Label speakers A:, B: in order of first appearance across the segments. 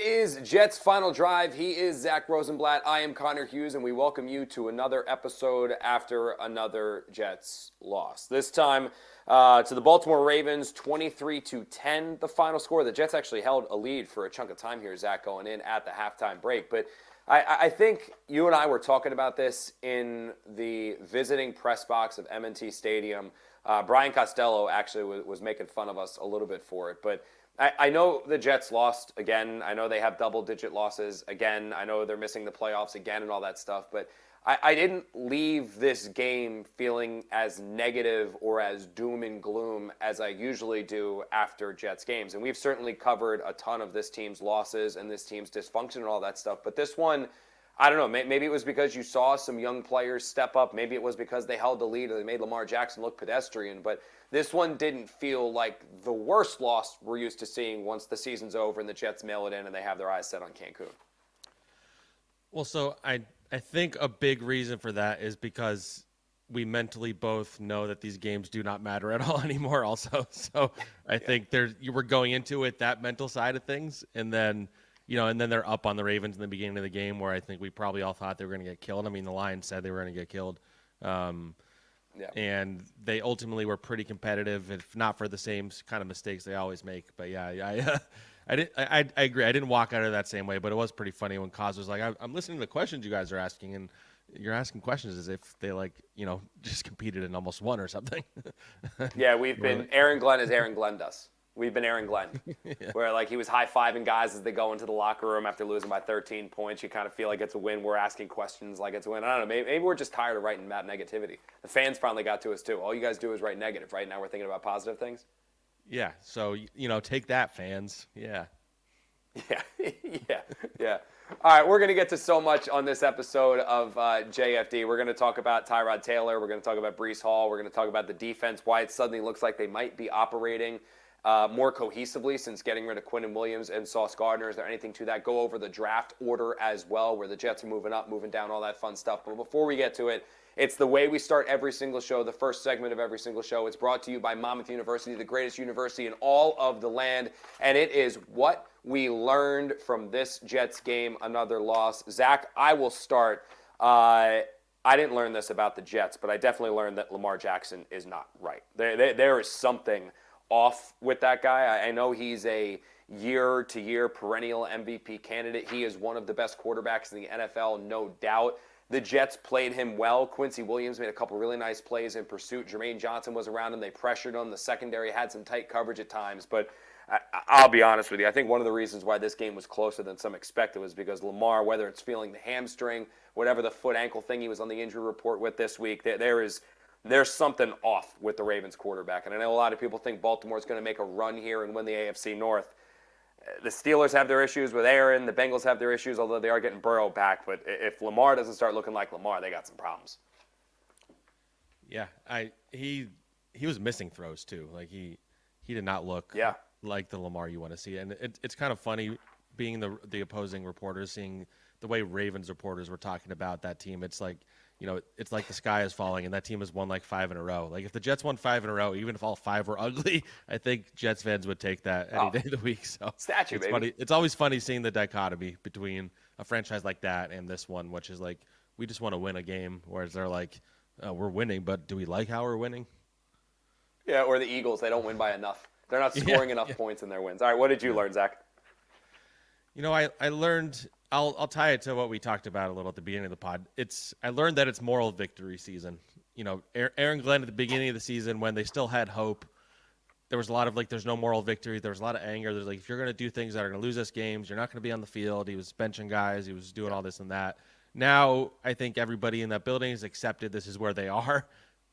A: is Jets Final Drive. He is Zack Rosenblatt. I am Connor Hughes, and we welcome you to another episode after another Jets loss. This time to the Baltimore Ravens, 23-10, the final score. The Jets actually held a lead for a chunk of time here, Zack, going in at the halftime break. But I think you and I were talking about this in the visiting press box of M&T Stadium. Brian Costello actually was making fun of us a little bit for it, but I know the Jets lost again. I know they have double-digit losses again. I know they're missing the playoffs again and all that stuff. But I didn't leave this game feeling as negative or as doom and gloom as I usually do after Jets games. And we've certainly covered a ton of this team's losses and this team's dysfunction and all that stuff. But this one, I don't know. Maybe it was because you saw some young players step up. Maybe it was because they held the lead or they made Lamar Jackson look pedestrian. But this one didn't feel like the worst loss we're used to seeing once the season's over and the Jets mail it in and they have their eyes set on Cancun.
B: Well, so I think a big reason for that is because we mentally both know that these games do not matter at all anymore also. So I think you were going into it, that mental side of things, and then they're up on the Ravens in the beginning of the game where I think we probably all thought they were going to get killed. I mean, the Lions said they were going to get killed. And they ultimately were pretty competitive, if not for the same kind of mistakes they always make. But yeah, I agree. I didn't walk out of that same way, but it was pretty funny when Kaz was like, I'm listening to the questions you guys are asking, and you're asking questions as if they just competed and almost won or something.
A: Yeah, we've been Aaron Glenn as Aaron Glenn does. We've been Aaron Glenn,
B: Yeah.
A: where he was high-fiving guys as they go into the locker room after losing by 13 points. You kind of feel like it's a win. We're asking questions like it's a win. I don't know. Maybe we're just tired of writing about negativity. The fans finally got to us, too. All you guys do is write negative. Right now we're thinking about positive things.
B: Yeah, so, take that, fans. Yeah.
A: Yeah. All right, we're going to get to so much on this episode of JFD. We're going to talk about Tyrod Taylor. We're going to talk about Breece Hall. We're going to talk about the defense, why it suddenly looks like they might be operating more cohesively since getting rid of Quinnen Williams and Sauce Gardner. Is there anything to that? Go over the draft order as well, where the Jets are moving up, moving down, all that fun stuff. But before we get to it, it's the way we start every single show, the first segment of every single show. It's brought to you by Monmouth University, the greatest university in all of the land. And it is what we learned from this Jets game, another loss. Zack, I will start. I didn't learn this about the Jets, but I definitely learned that Lamar Jackson is not right. There is something off with that guy. I know he's a year-to-year perennial MVP candidate. He is one of the best quarterbacks in the NFL, no doubt. The Jets played him well. Quincy Williams made a couple really nice plays in pursuit. Jermaine Johnson was around him. They pressured him. The secondary had some tight coverage at times. But I'll be honest with you. I think one of the reasons why this game was closer than some expected was because Lamar, whether it's feeling the hamstring, whatever the foot-ankle thing he was on the injury report with this week, there's something off with the Ravens quarterback. And I know a lot of people think Baltimore's going to make a run here and win the AFC North. The Steelers have their issues with Aaron. The Bengals have their issues, although they are getting Burrow back. But if Lamar doesn't start looking like Lamar, they got some problems.
B: Yeah, he was missing throws too. He did not look like the Lamar you want to see. And it's kind of funny being the opposing reporters, seeing the way Ravens reporters were talking about that team. It's like, it's like the sky is falling, and that team has won 5 in a row. If the Jets won 5 in a row, even if all 5 were ugly, I think Jets fans would take that any day of the week. So
A: statue,
B: it's
A: baby.
B: funny. It's always funny seeing the dichotomy between a franchise like that and this one, which is we just want to win a game, whereas they're we're winning, but do we like how we're winning?
A: Yeah, or the Eagles, they don't win by enough. They're not scoring enough points in their wins. All right, what did you learn, Zack?
B: I learned. I'll tie it to what we talked about a little at the beginning of the pod. I learned that it's moral victory season. Aaron Glenn at the beginning of the season, when they still had hope, there was a lot of there's no moral victory. There was a lot of anger. There's if you're going to do things that are going to lose us games, you're not going to be on the field. He was benching guys. He was doing all this and that. Now I think everybody in that building has accepted this is where they are,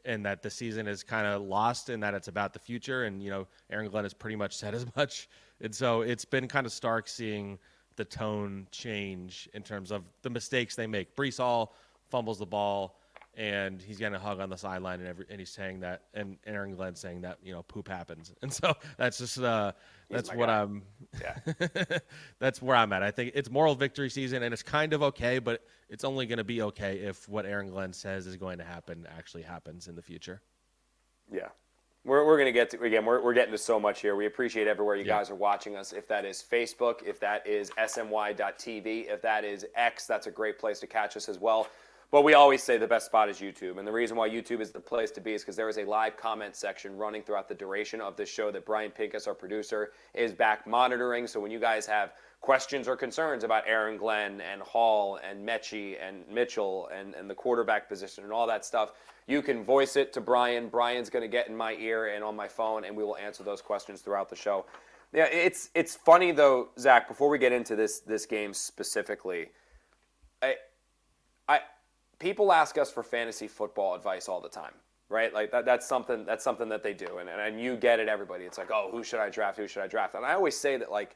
B: and that the season is kind of lost, and that it's about the future. And Aaron Glenn has pretty much said as much. And so it's been kind of stark seeing the tone change in terms of the mistakes they make. Breece Hall fumbles the ball, and he's getting a hug on the sideline, and he's saying that, and Aaron Glenn saying that poop happens. And so that's just that's what guy. That's where I'm at. I think it's moral victory season, and it's kind of okay, but it's only going to be okay if what Aaron Glenn says is going to happen actually happens in the future.
A: Yeah. We're going to get to, again, we're getting to so much here. We appreciate everywhere you guys are watching us. If that is Facebook, if that is smy.tv, if that is X, that's a great place to catch us as well. But we always say the best spot is YouTube. And the reason why YouTube is the place to be is because there is a live comment section running throughout the duration of this show that Brian Pincus, our producer, is back monitoring. So when you guys have questions or concerns about Aaron Glenn and Hall and Metchie and Mitchell and the quarterback position and all that stuff, you can voice it to Brian. Brian's going to get in my ear and on my phone, and we will answer those questions throughout the show. Yeah, it's funny, though, Zach, before we get into this game specifically, people ask us for fantasy football advice all the time, right? Like that's something that they do, and you get it, everybody. It's like, oh, who should I draft? Who should I draft? And I always say that, like,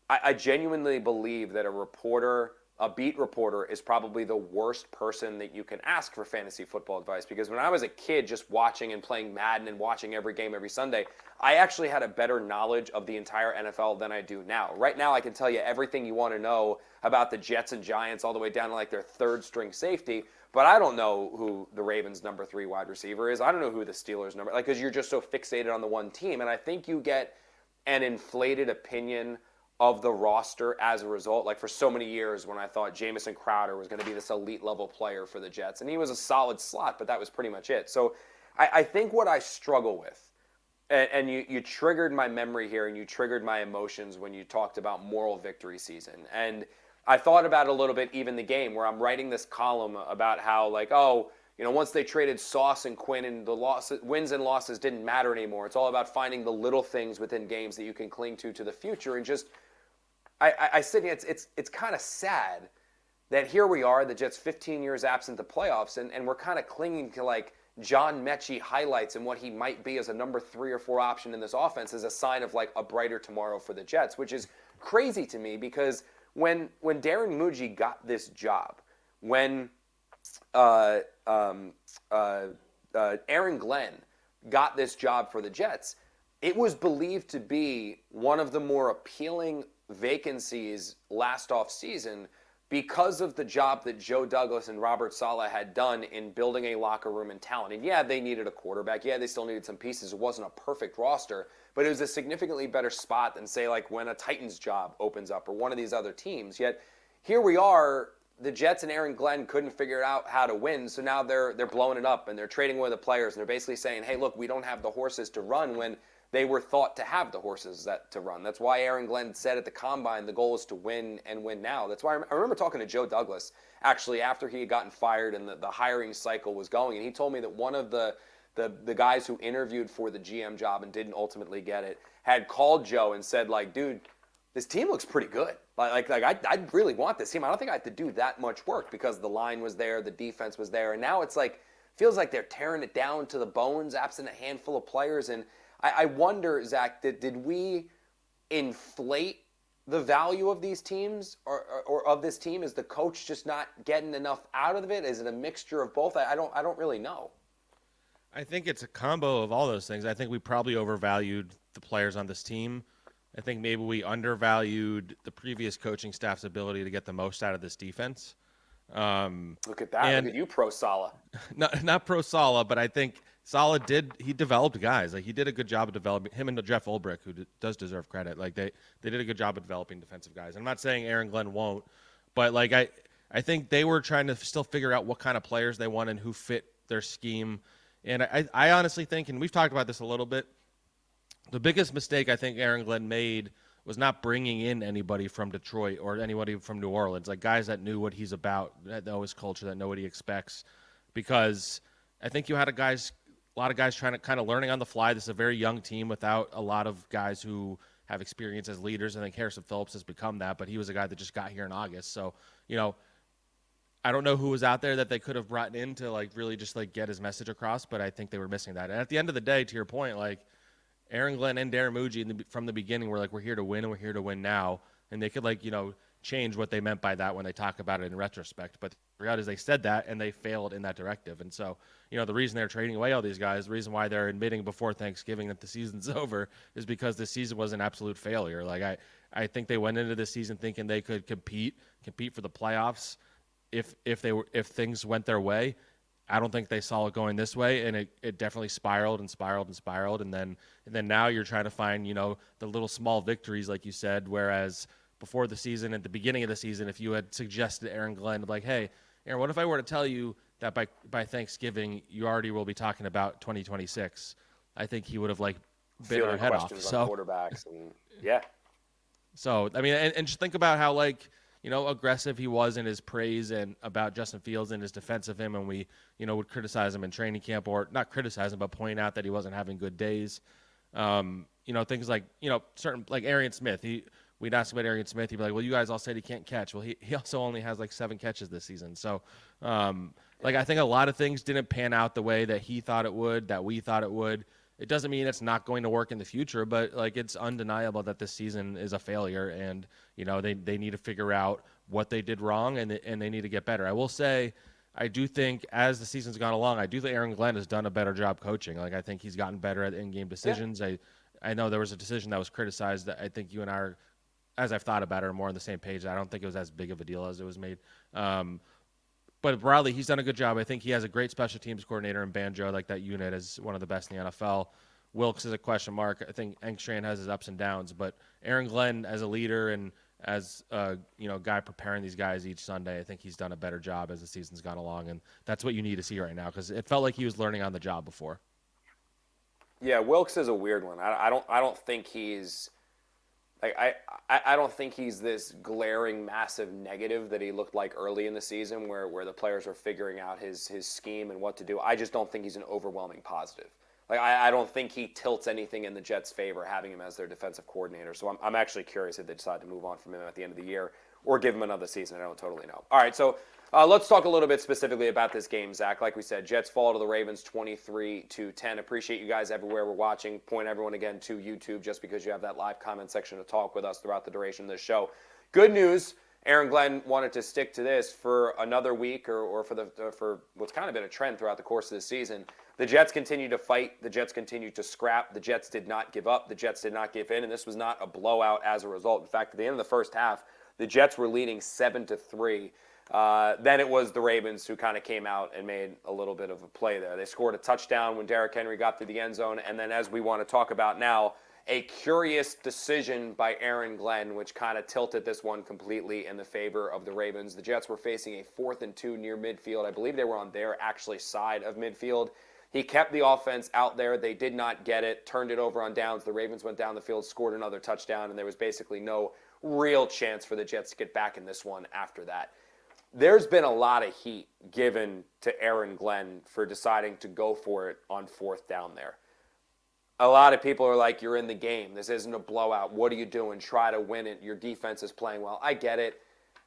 A: I genuinely believe that a beat reporter is probably the worst person that you can ask for fantasy football advice, because when I was a kid just watching and playing Madden and watching every game every Sunday, I actually had a better knowledge of the entire NFL than I do now. Right now, I can tell you everything you want to know about the Jets and Giants all the way down to like their third string safety, but I don't know who the Ravens' number 3 wide receiver is. I don't know who the Steelers' because you're just so fixated on the one team, and I think you get an inflated opinion of the roster as a result. Like, for so many years when I thought Jamison Crowder was going to be this elite level player for the Jets, and he was a solid slot, but that was pretty much it. So I think what I struggle with, and you triggered my memory here and you triggered my emotions when you talked about moral victory season. And I thought about it a little bit even the game where I'm writing this column about how, like, oh, you know, once they traded Sauce and Quinn and the wins and losses didn't matter anymore. It's all about finding the little things within games that you can cling to the future. And just I said it's kind of sad that here we are, the Jets 15 years absent the playoffs, and we're kind of clinging to like John Metchie highlights and what he might be as a number 3 or 4 option in this offense as a sign of like a brighter tomorrow for the Jets, which is crazy to me because when Darren Muji got this job, when Aaron Glenn got this job for the Jets, it was believed to be one of the more appealing vacancies last off season because of the job that Joe Douglas and Robert Saleh had done in building a locker room and talent. And yeah, they needed a quarterback. Yeah, they still needed some pieces. It wasn't a perfect roster, but it was a significantly better spot than, say, like when a Titans job opens up or one of these other teams. Yet here we are, the Jets and Aaron Glenn couldn't figure out how to win, so now they're blowing it up and they're trading away the players and they're basically saying, hey, look, we don't have the horses to run when they were thought to have the horses to run. That's why Aaron Glenn said at the Combine the goal is to win and win now. That's why I remember talking to Joe Douglas, actually, after he had gotten fired and the hiring cycle was going, and he told me that one of the guys who interviewed for the GM job and didn't ultimately get it had called Joe and said, like, dude, this team looks pretty good. Like I really want this team. I don't think I have to do that much work because the line was there, the defense was there, and now it's like, feels like they're tearing it down to the bones, absent a handful of players. And I wonder, Zach, did we inflate the value of these teams or of this team? Is the coach just not getting enough out of it? Is it a mixture of both? I don't really know.
B: I think it's a combo of all those things. I think we probably overvalued the players on this team. I think maybe we undervalued the previous coaching staff's ability to get the most out of this defense.
A: Look at that. Look at you, Pro Sala.
B: Not Pro Sala, but I think Sala he developed guys. Like, he did a good job of developing him and Jeff Ulbrich, who does deserve credit. Like, they did a good job of developing defensive guys. I'm not saying Aaron Glenn won't, but like I think they were trying to still figure out what kind of players they want and who fit their scheme. And I honestly think, and we've talked about this a little bit, the biggest mistake I think Aaron Glenn made was not bringing in anybody from Detroit or anybody from New Orleans, like guys that knew what he's about, that know his culture, that know what he expects. Because I think you had a lot of guys trying to kind of learning on the fly. This is a very young team without a lot of guys who have experience as leaders. I think Harrison Phillips has become that, but he was a guy that just got here in August. So, you know, I don't know who was out there that they could have brought in to like really just like get his message across, but I think they were missing that. And at the end of the day, to your point, like Aaron Glenn and Darren Muji from the beginning were like, we're here to win and we're here to win now. And they could like, you know, change what they meant by that when they talk about it in retrospect. But the reality is they said that and they failed in that directive. And so, you know, the reason they're trading away all these guys, the reason why they're admitting before Thanksgiving that the season's over is because this season was an absolute failure. Like I think they went into this season thinking they could compete for the playoffs if things went their way. I don't think they saw it going this way, and it definitely spiraled and spiraled and spiraled, and then now you're trying to find, the little small victories, like you said, whereas before the season, at the beginning of the season, if you had suggested Aaron Glenn, like, hey, Aaron, what if I were to tell you that by Thanksgiving you already will be talking about 2026? I think he would have bit our head off.
A: So quarterbacks and yeah.
B: So I mean, and just think about how aggressive he was in his praise and about Justin Fields and his defense of him, and we would criticize him in training camp, or not criticize him, but point out that he wasn't having good days. Things like certain like Arian Smith. We'd ask about Arian Smith. He'd be like, well, you guys all said he can't catch. Well, he also only has 7 catches this season. So, I think a lot of things didn't pan out the way that he thought it would, that we thought it would. It doesn't mean it's not going to work in the future, but it's undeniable that this season is a failure, and they need to figure out what they did wrong, and they need to get better. I will say, I do think as the season's gone along, I do think Aaron Glenn has done a better job coaching. I think he's gotten better at in-game decisions. Yeah. I know there was a decision that was criticized that I think you and I are, as I've thought about it, are more on the same page. I don't think it was as big of a deal as it was made. But broadly, he's done a good job. I think he has a great special teams coordinator in Banjo. That unit is one of the best in the NFL. Wilkes is a question mark. I think Engstrand has his ups and downs. But Aaron Glenn, as a leader and as a guy preparing these guys each Sunday, I think he's done a better job as the season's gone along. And that's what you need to see right now, because it felt like he was learning on the job before.
A: Yeah, Wilkes is a weird one. I don't think he's I don't think he's this glaring, massive negative that he looked like early in the season where the players were figuring out his scheme and what to do. I just don't think he's an overwhelming positive. I don't think he tilts anything in the Jets' favor having him as their defensive coordinator. So I'm actually curious if they decide to move on from him at the end of the year or give him another season. I don't totally know. All right, so let's talk a little bit specifically about this game, Zach. Like we said, Jets fall to the Ravens 23-10. Appreciate you guys everywhere we're watching. Point everyone again to YouTube just because you have that live comment section to talk with us throughout the duration of this show. Good news. Aaron Glenn wanted to stick to this for another week or for what's kind of been a trend throughout the course of the season. The Jets continue to fight. The Jets continue to scrap. The Jets did not give up. The Jets did not give in, and this was not a blowout as a result. In fact, at the end of the first half, the Jets were leading 7-3. Then it was the Ravens who kind of came out and made a little bit of a play there. They scored a touchdown when Derrick Henry got through the end zone, and then as we want to talk about now, a curious decision by Aaron Glenn, which kind of tilted this one completely in the favor of the Ravens. The Jets were facing a 4th and 2 near midfield. I believe they were on their actually side of midfield. He kept the offense out there. They did not get it, turned it over on downs. The Ravens went down the field, scored another touchdown, and there was basically no real chance for the Jets to get back in this one after that. There's been a lot of heat given to Aaron Glenn for deciding to go for it on 4th down there. A lot of people are like, you're in the game. This isn't a blowout. What are you doing? Try to win it. Your defense is playing well. I get it.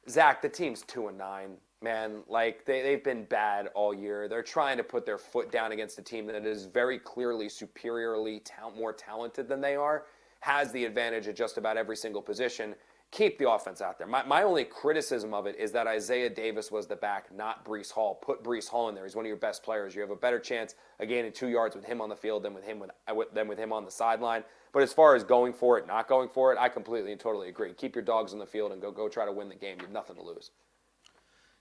A: Zach, the team's 2-9. Man, they've been bad all year. They're trying to put their foot down against a team that is very clearly superiorly more talented than they are, has the advantage at just about every single position. Keep the offense out there. My only criticism of it is that Isaiah Davis was the back, not Breece Hall. Put Breece Hall in there. He's one of your best players. You have a better chance of gaining 2 yards with him on the field than with him on the sideline. But as far as going for it, not going for it, I completely and totally agree. Keep your dogs on the field and go try to win the game. You have nothing to lose.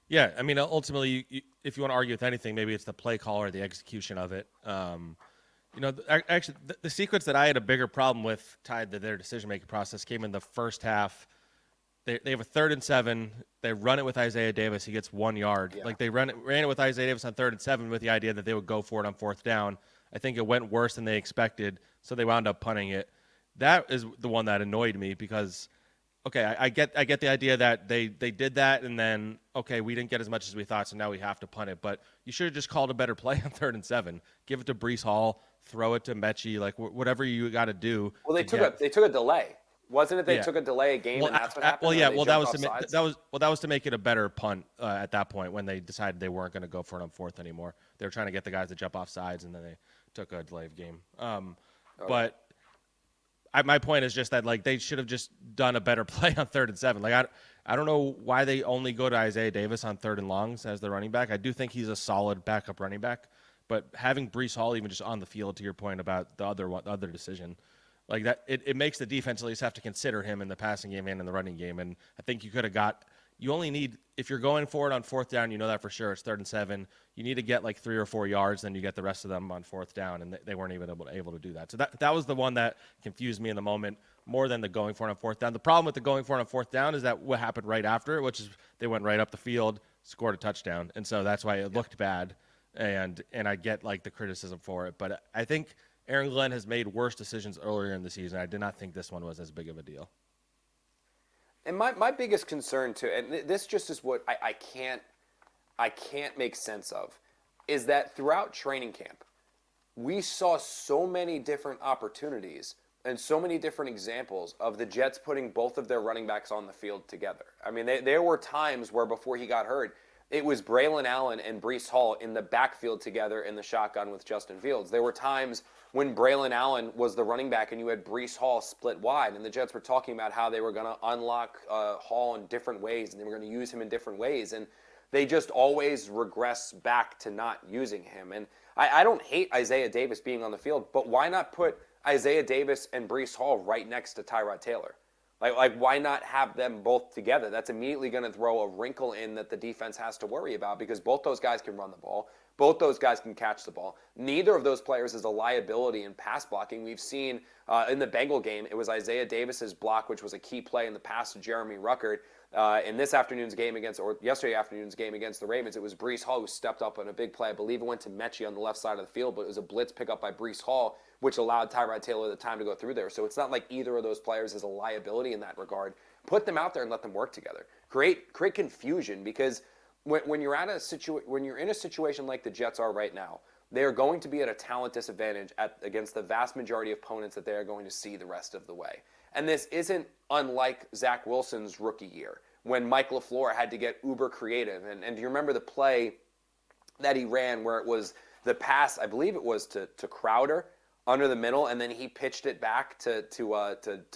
B: Yeah, I mean, ultimately, if you want to argue with anything, maybe it's the play call or the execution of it. Actually, the sequence that I had a bigger problem with tied to their decision-making process came in the first half. They have a 3rd and 7. They run it with Isaiah Davis. He gets 1 yard.
A: Yeah.
B: They ran it with Isaiah Davis on 3rd and 7 with the idea that they would go for it on 4th down. I think it went worse than they expected, so they wound up punting it. That is the one that annoyed me because, okay, I get the idea that they did that and then, okay, we didn't get as much as we thought, so now we have to punt it. But you should have just called a better play on 3rd and 7. Give it to Breece Hall, throw it to Metchie, whatever you got to do.
A: Well, they took a delay. Wasn't it they took a delay a game and that's what happened?
B: Well, yeah. Well, that was to make it a better punt at that point when they decided they weren't going to go for it on 4th anymore. They were trying to get the guys to jump off sides, and then they took a delay of game. But my point is just that they should have just done a better play on 3rd and 7. I don't know why they only go to Isaiah Davis on 3rd and longs as the running back. I do think he's a solid backup running back, but having Breece Hall even just on the field, to your point about the other decision. It makes the defense at least have to consider him in the passing game and in the running game. And I think you could have got, you only need, if you're going for it on fourth down, you know that for sure. It's 3rd and 7. You need to get like 3 or 4 yards, then you get the rest of them on fourth down, and they weren't even able to do that. So that was the one that confused me in the moment more than the going for it on fourth down. The problem with the going for it on fourth down is that what happened right after it, which is they went right up the field, scored a touchdown, and so that's why it looked bad. And I get like the criticism for it, but I think Aaron Glenn has made worse decisions earlier in the season. I did not think this one was as big of a deal.
A: And my biggest concern too, and this just is what I can't make sense of, is that throughout training camp, we saw so many different opportunities and so many different examples of the Jets putting both of their running backs on the field together. I mean, there were times where before he got hurt, it was Braylon Allen and Breece Hall in the backfield together in the shotgun with Justin Fields. There were times when Braylon Allen was the running back and you had Breece Hall split wide, and the Jets were talking about how they were going to unlock Hall in different ways and they were going to use him in different ways. And they just always regress back to not using him. And I don't hate Isaiah Davis being on the field, but why not put Isaiah Davis and Breece Hall right next to Tyrod Taylor? Like, why not have them both together? That's immediately going to throw a wrinkle in that the defense has to worry about because both those guys can run the ball. Both those guys can catch the ball. Neither of those players is a liability in pass blocking. We've seen in the Bengal game, it was Isaiah Davis's block, which was a key play in the pass to Jeremy Ruckert. In this afternoon's game or yesterday afternoon's game against the Ravens, it was Breece Hall who stepped up on a big play. I believe it went to Metchie on the left side of the field, but it was a blitz pickup by Breece Hall, which allowed Tyrod Taylor the time to go through there. So it's not like either of those players is a liability in that regard. Put them out there and let them work together. Create confusion because when you're in a situation like the Jets are right now, they are going to be at a talent disadvantage against the vast majority of opponents that they are going to see the rest of the way. And this isn't unlike Zach Wilson's rookie year when Mike LaFleur had to get uber creative. And do you remember the play that he ran where it was the pass, I believe it was to Crowder under the middle, and then he pitched it back to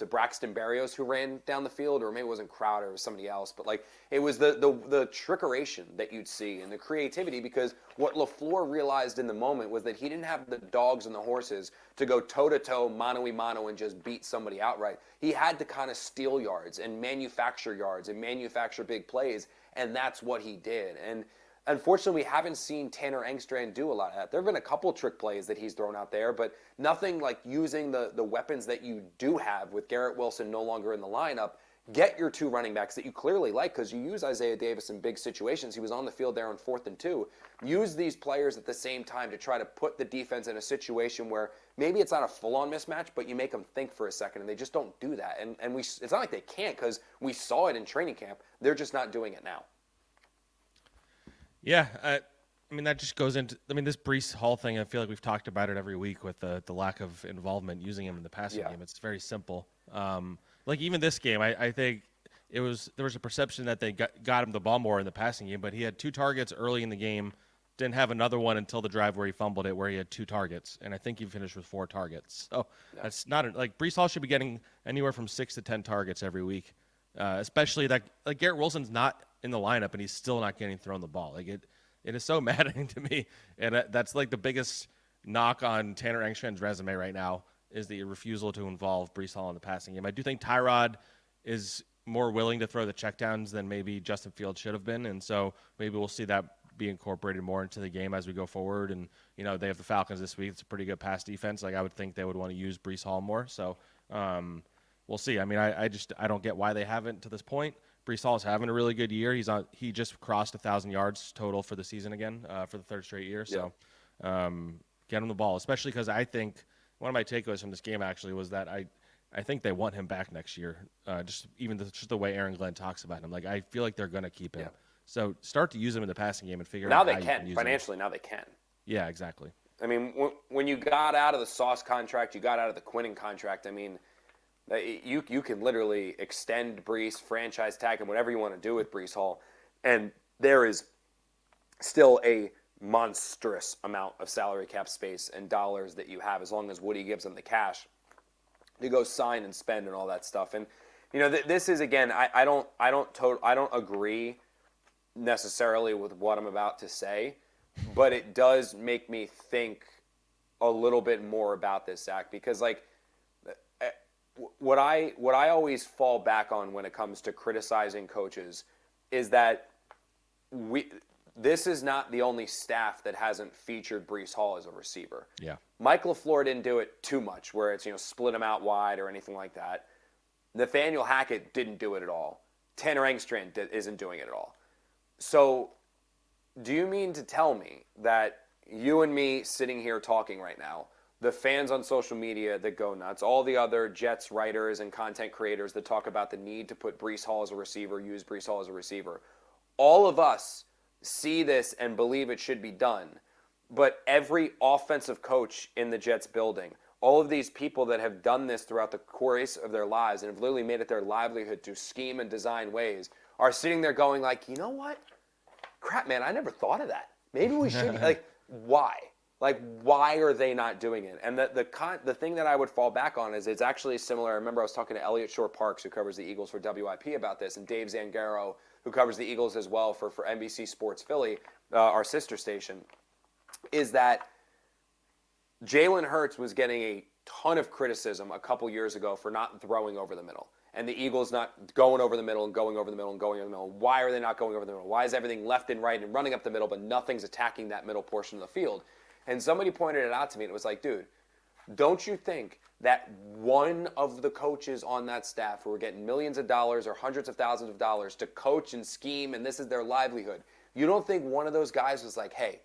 A: Braxton Berrios, who ran down the field, or maybe it wasn't Crowder, it was somebody else. But like it was the trickeration that you'd see and the creativity, because what LaFleur realized in the moment was that he didn't have the dogs and the horses to go toe-to-toe, mano-a-mano, and just beat somebody outright. He had to kind of steal yards and manufacture big plays, and that's what he did. And unfortunately, we haven't seen Tanner Engstrand do a lot of that. There have been a couple trick plays that he's thrown out there, but nothing like using the weapons that you do have with Garrett Wilson no longer in the lineup. Get your two running backs that you clearly like, because you use Isaiah Davis in big situations. He was on the field there on 4th and 2. Use these players at the same time to try to put the defense in a situation where maybe it's not a full-on mismatch, but you make them think for a second, and they just don't do that. And it's not like they can't, because we saw it in training camp. They're just not doing it now.
B: Yeah, I mean, that just goes into – I mean, this Breece Hall thing, I feel like we've talked about it every week with the lack of involvement using him in the passing game. It's very simple. Like even this game, I think there was a perception that they got him the ball more in the passing game, but he had 2 targets early in the game, didn't have another one until the drive where he fumbled it, where he had 2 targets, and I think he finished with 4 targets. So that's not – like Breece Hall should be getting anywhere from 6 to 10 targets every week, especially that – like Garrett Wilson's not in the lineup, and he's still not getting thrown the ball. Like it is so maddening to me, and that's like the biggest knock on Tanner Engstrand's resume right now is the refusal to involve Breece Hall in the passing game. I do think Tyrod is more willing to throw the checkdowns than maybe Justin Fields should have been, and so maybe we'll see that be incorporated more into the game as we go forward. And you know, they have the Falcons this week. It's a pretty good pass defense. Like I would think they would want to use Breece Hall more. So we'll see. I mean, I don't get why they haven't to this point. Breece Hall is having a really good year. He just crossed 1,000 yards total for the season again for the 3rd straight year. So get him the ball, especially because I think one of my takeaways from this game actually was that I think they want him back next year. Just the way Aaron Glenn talks about him. Like I feel like they're going to keep him. Yeah. So start to use him in the passing game and figure out how you can use him. Financially,
A: now they can.
B: Yeah, exactly.
A: I mean, when you got out of the Sauce contract, you got out of the Quinnen contract. I mean, you can literally extend Breece, franchise tag him, whatever you want to do with Breece Hall, and there is still a monstrous amount of salary cap space and dollars that you have as long as Woody gives them the cash to go sign and spend and all that stuff. And you know, this is again, I don't agree necessarily with what I'm about to say, but it does make me think a little bit more about this, Zack, because like what I always fall back on when it comes to criticizing coaches is that this is not the only staff that hasn't featured Breece Hall as a receiver.
B: Yeah.
A: Mike LaFleur didn't do it too much, where it's split him out wide or anything like that. Nathaniel Hackett didn't do it at all. Tanner Engstrand isn't doing it at all. So, do you mean to tell me that you and me sitting here talking right now, the fans on social media that go nuts, all the other Jets writers and content creators that talk about the need to put Breece Hall as a receiver, use Breece Hall as a receiver, all of us see this and believe it should be done, but every offensive coach in the Jets building, all of these people that have done this throughout the course of their lives and have literally made it their livelihood to scheme and design ways, are sitting there going like, you know what? Crap, man, I never thought of that. Maybe we should. Like, why? Like, why are they not doing it? And the thing that I would fall back on is it's actually similar. I remember I was talking to Elliot Shore-Parks, who covers the Eagles for WIP, about this, and Dave Zangaro, who covers the Eagles as well for NBC Sports Philly, our sister station, is that Jalen Hurts was getting a ton of criticism a couple years ago for not throwing over the middle. And the Eagles not going over the middle and going over the middle and going over the middle. Why are they not going over the middle? Why is everything left and right and running up the middle, but nothing's attacking that middle portion of the field? And somebody pointed it out to me, and it was like, dude, don't you think that one of the coaches on that staff who are getting millions of dollars or hundreds of thousands of dollars to coach and scheme, and this is their livelihood, you don't think one of those guys was like, hey,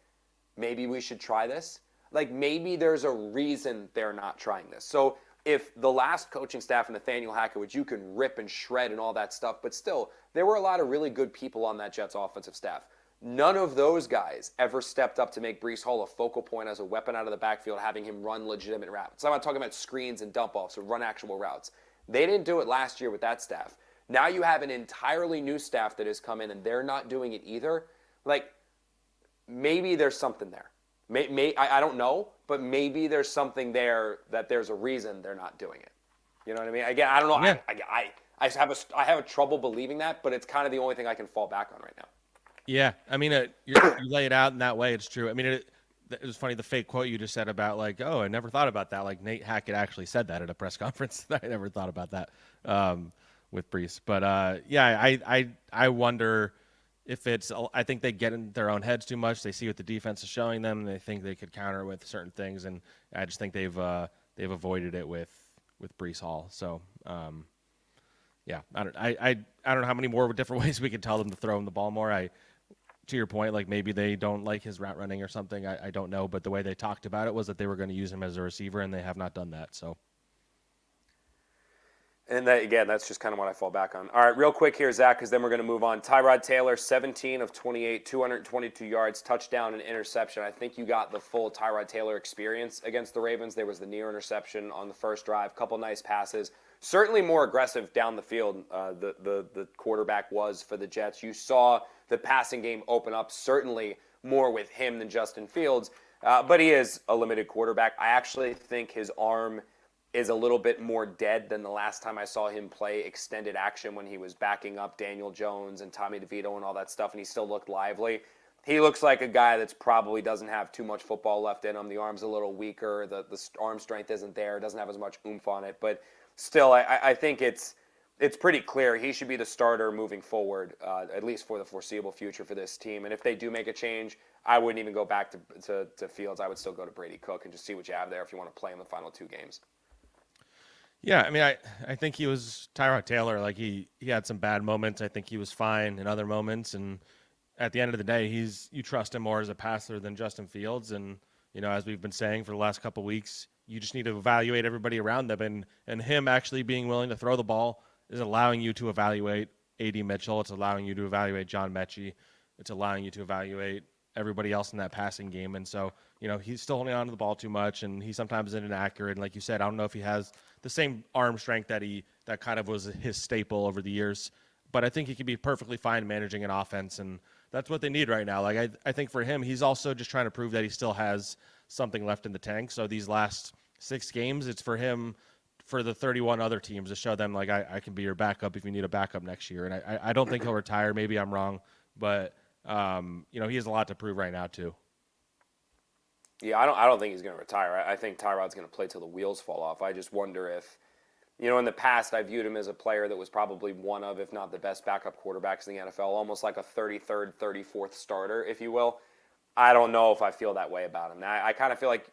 A: maybe we should try this? Like, maybe there's a reason they're not trying this. So if the last coaching staff, Nathaniel Hackett, which you can rip and shred and all that stuff, but still, there were a lot of really good people on that Jets offensive staff. None of those guys ever stepped up to make Breece Hall a focal point as a weapon out of the backfield, having him run legitimate routes. I'm not talking about screens and dump-offs or run actual routes. They didn't do it last year with that staff. Now you have an entirely new staff that has come in, and they're not doing it either. Like, maybe there's something there. I don't know, but maybe there's something there that there's a reason they're not doing it. You know what I mean? Again, I don't know.
B: Yeah.
A: I have a trouble believing that, but it's kind of the only thing I can fall back on right now.
B: Yeah, I mean, you lay it out in that way, it's true. I mean, it was funny, the fake quote you just said about, like, oh, I never thought about that. Like, Nate Hackett actually said that at a press conference. I never thought about that with Breece. But, yeah, I wonder if I think they get in their own heads too much. They see what the defense is showing them, and they think they could counter with certain things. And I just think they've avoided it with Breece Hall. So, yeah, I don't know how many more different ways we could tell them to throw him the ball more. To your point, like, maybe they don't like his route running or something. I don't know, but the way they talked about it was that they were going to use him as a receiver, and they have not done that. So,
A: and again, that's just kind of what I fall back on. All right, real quick here, Zach, because then we're going to move on. Tyrod Taylor, 17 of 28, 222 yards, touchdown and interception. I think you got the full Tyrod Taylor experience against the Ravens. There was the near interception on the first drive, couple nice passes. Certainly more aggressive down the field, the quarterback was for the Jets. You saw the passing game open up certainly more with him than Justin Fields, but he is a limited quarterback. I actually think his arm is a little bit more dead than the last time I saw him play extended action when he was backing up Daniel Jones and Tommy DeVito and all that stuff, and he still looked lively. He looks like a guy that's probably doesn't have too much football left in him. The arm's a little weaker. The arm strength isn't there. Doesn't have as much oomph on it, but still, I think it's pretty clear he should be the starter moving forward, at least for the foreseeable future for this team. And if they do make a change, I wouldn't even go back to Fields. I would still go to Brady Cook and just see what you have there if you want to play him the final two games.
B: Yeah, I mean, I think he was Tyrod Taylor. Like, he had some bad moments. I think he was fine in other moments. And at the end of the day, you trust him more as a passer than Justin Fields. And, as we've been saying for the last couple of weeks, you just need to evaluate everybody around them. And him actually being willing to throw the ball is allowing you to evaluate A.D. Mitchell. It's allowing you to evaluate John Metchie. It's allowing you to evaluate everybody else in that passing game. And so, he's still holding on to the ball too much, and he sometimes isn't inaccurate. And like you said, I don't know if he has the same arm strength that kind of was his staple over the years. But I think he can be perfectly fine managing an offense, and that's what they need right now. Like, I think for him, he's also just trying to prove that he still has something left in the tank. So these last 6 games, it's for him, for the 31 other teams, to show them, like, I can be your backup if you need a backup next year. And I don't think he'll retire. Maybe I'm wrong, but he has a lot to prove right now too.
A: Yeah, I don't think he's going to retire. I think Tyrod's going to play till the wheels fall off. I just wonder if In the past, I viewed him as a player that was probably one of, if not the best backup quarterbacks in the NFL, almost like a 33rd, 34th starter, if you will. I don't know if I feel that way about him. Now, I kind of feel like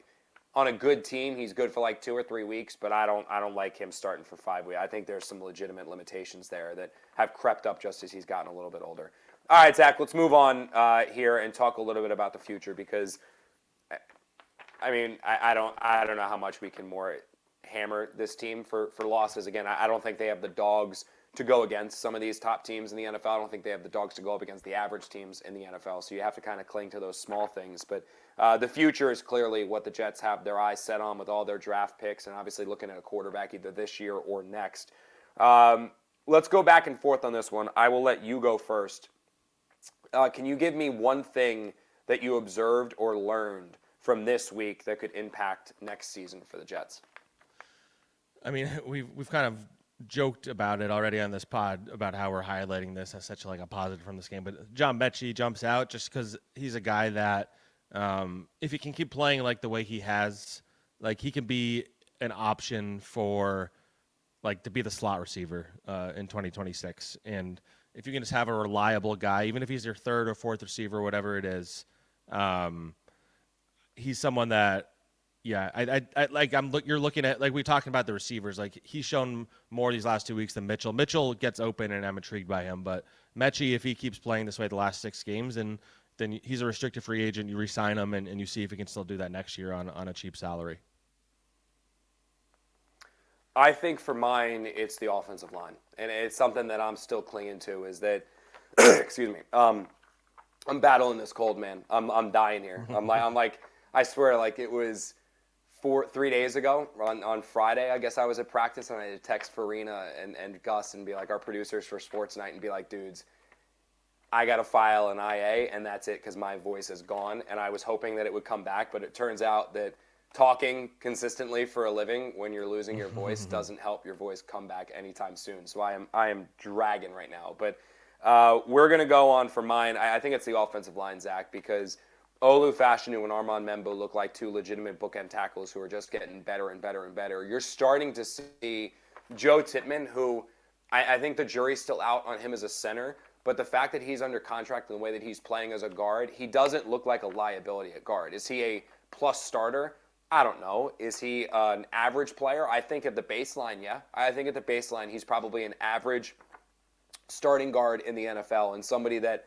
A: on a good team, he's good for like 2 or 3 weeks, but I don't like him starting for 5 weeks. I think there's some legitimate limitations there that have crept up just as he's gotten a little bit older. All right, Zach, let's move on here and talk a little bit about the future because, I don't know how much we can more hammer this team for losses. Again, I don't think they have the dogs to go against some of these top teams in the NFL. I don't think they have the dogs to go up against the average teams in the NFL. So you have to kind of cling to those small things. But the future is clearly what the Jets have their eyes set on with all their draft picks and obviously looking at a quarterback either this year or next. Let's go back and forth on this one. I will let you go first. Can you give me one thing that you observed or learned from this week that could impact next season for the Jets?
B: I mean, we've kind of joked about it already on this pod about how we're highlighting this as such like a positive from this game. But John Metchie jumps out just because he's a guy that if he can keep playing like the way he has, like he can be an option for like to be the slot receiver in 2026. And if you can just have a reliable guy, even if he's your third or fourth receiver, whatever it is, he's someone that. Yeah, I like you're looking at like we talking about the receivers. Like he's shown more these last 2 weeks than Mitchell. Mitchell gets open and I'm intrigued by him, but Metchie, if he keeps playing this way the last 6 games, and then he's a restricted free agent, you re-sign him and you see if he can still do that next year on a cheap salary.
A: I think for mine, it's the offensive line, and it's something that I'm still clinging to. Is that, excuse me, I'm battling this cold, man. I'm dying here. I'm like, I swear, like it was 3 days ago on Friday, I guess I was at practice, and I had to text Farina and Gus and be like, our producers for Sports Night, and be like, dudes, I got to file an IA, and that's it because my voice is gone. And I was hoping that it would come back, but it turns out that talking consistently for a living when you're losing your voice doesn't help your voice come back anytime soon. So I am dragging right now. But we're going to go on for mine. I think it's the offensive line, Zach, because Olu Fashanu and Armand Membo look like 2 legitimate bookend tackles who are just getting better and better and better. You're starting to see Joe Tippmann, who I think the jury's still out on him as a center, but the fact that he's under contract and the way that he's playing as a guard, he doesn't look like a liability at guard. Is he a plus starter? I don't know. Is he an average player? I think at the baseline, yeah. I think at the baseline, he's probably an average starting guard in the NFL and somebody that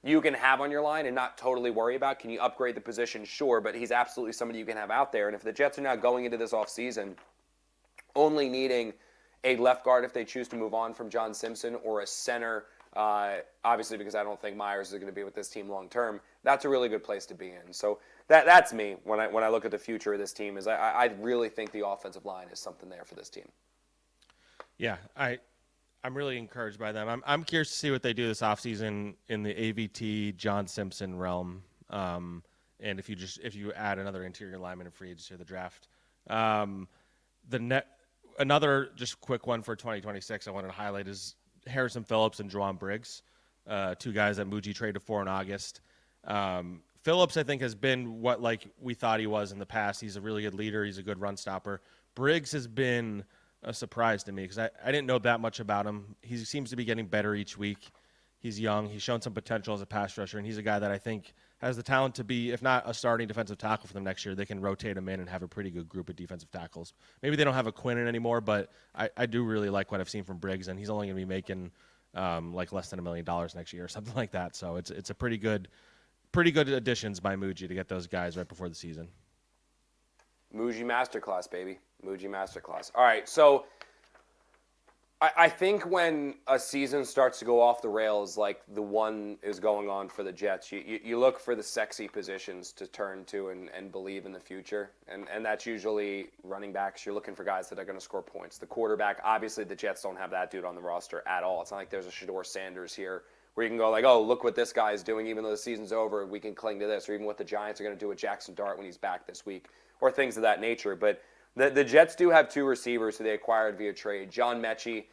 A: you can have on your line and not totally worry about. Can you upgrade the position? Sure, but he's absolutely somebody you can have out there. And if the Jets are now going into this offseason only needing a left guard if they choose to move on from John Simpson or a center, obviously because I don't think Myers is going to be with this team long term, that's a really good place to be in. So that's me when I look at the future of this team. Is I really think the offensive line is something there for this team.
B: Yeah, I'm really encouraged by them. I'm curious to see what they do this offseason in the AVT John Simpson realm. And if you add another interior lineman and free agency to the draft. Another just quick one for 2026 I wanted to highlight is Harrison Phillips and Juwan Briggs, 2 guys that Muji traded for in August. Phillips, I think, has been what like we thought he was in the past. He's a really good leader. He's a good run stopper. Briggs has been a surprise to me because I didn't know that much about him. He seems to be getting better each week. He's young. He's shown some potential as a pass rusher, and he's a guy that I think has the talent to be, if not a starting defensive tackle for them next year, they can rotate him in and have a pretty good group of defensive tackles. Maybe they don't have a Quinnen anymore, but I do really like what I've seen from Briggs, and he's only going to be making like less than $1 million next year or something like that. So it's a pretty good additions by Muji to get those guys right before the season.
A: Muji Masterclass, baby. Muji Masterclass. All right, so I think when a season starts to go off the rails like the one is going on for the Jets, you look for the sexy positions to turn to and believe in the future. And that's usually running backs. You're looking for guys that are going to score points. The quarterback, obviously the Jets don't have that dude on the roster at all. It's not like there's a Shedeur Sanders here where you can go like, oh, look what this guy is doing. Even though the season's over, we can cling to this. Or even what the Giants are going to do with Jackson Dart when he's back this week. Or things of that nature. But the Jets do have 2 receivers who they acquired via trade. John Metchie,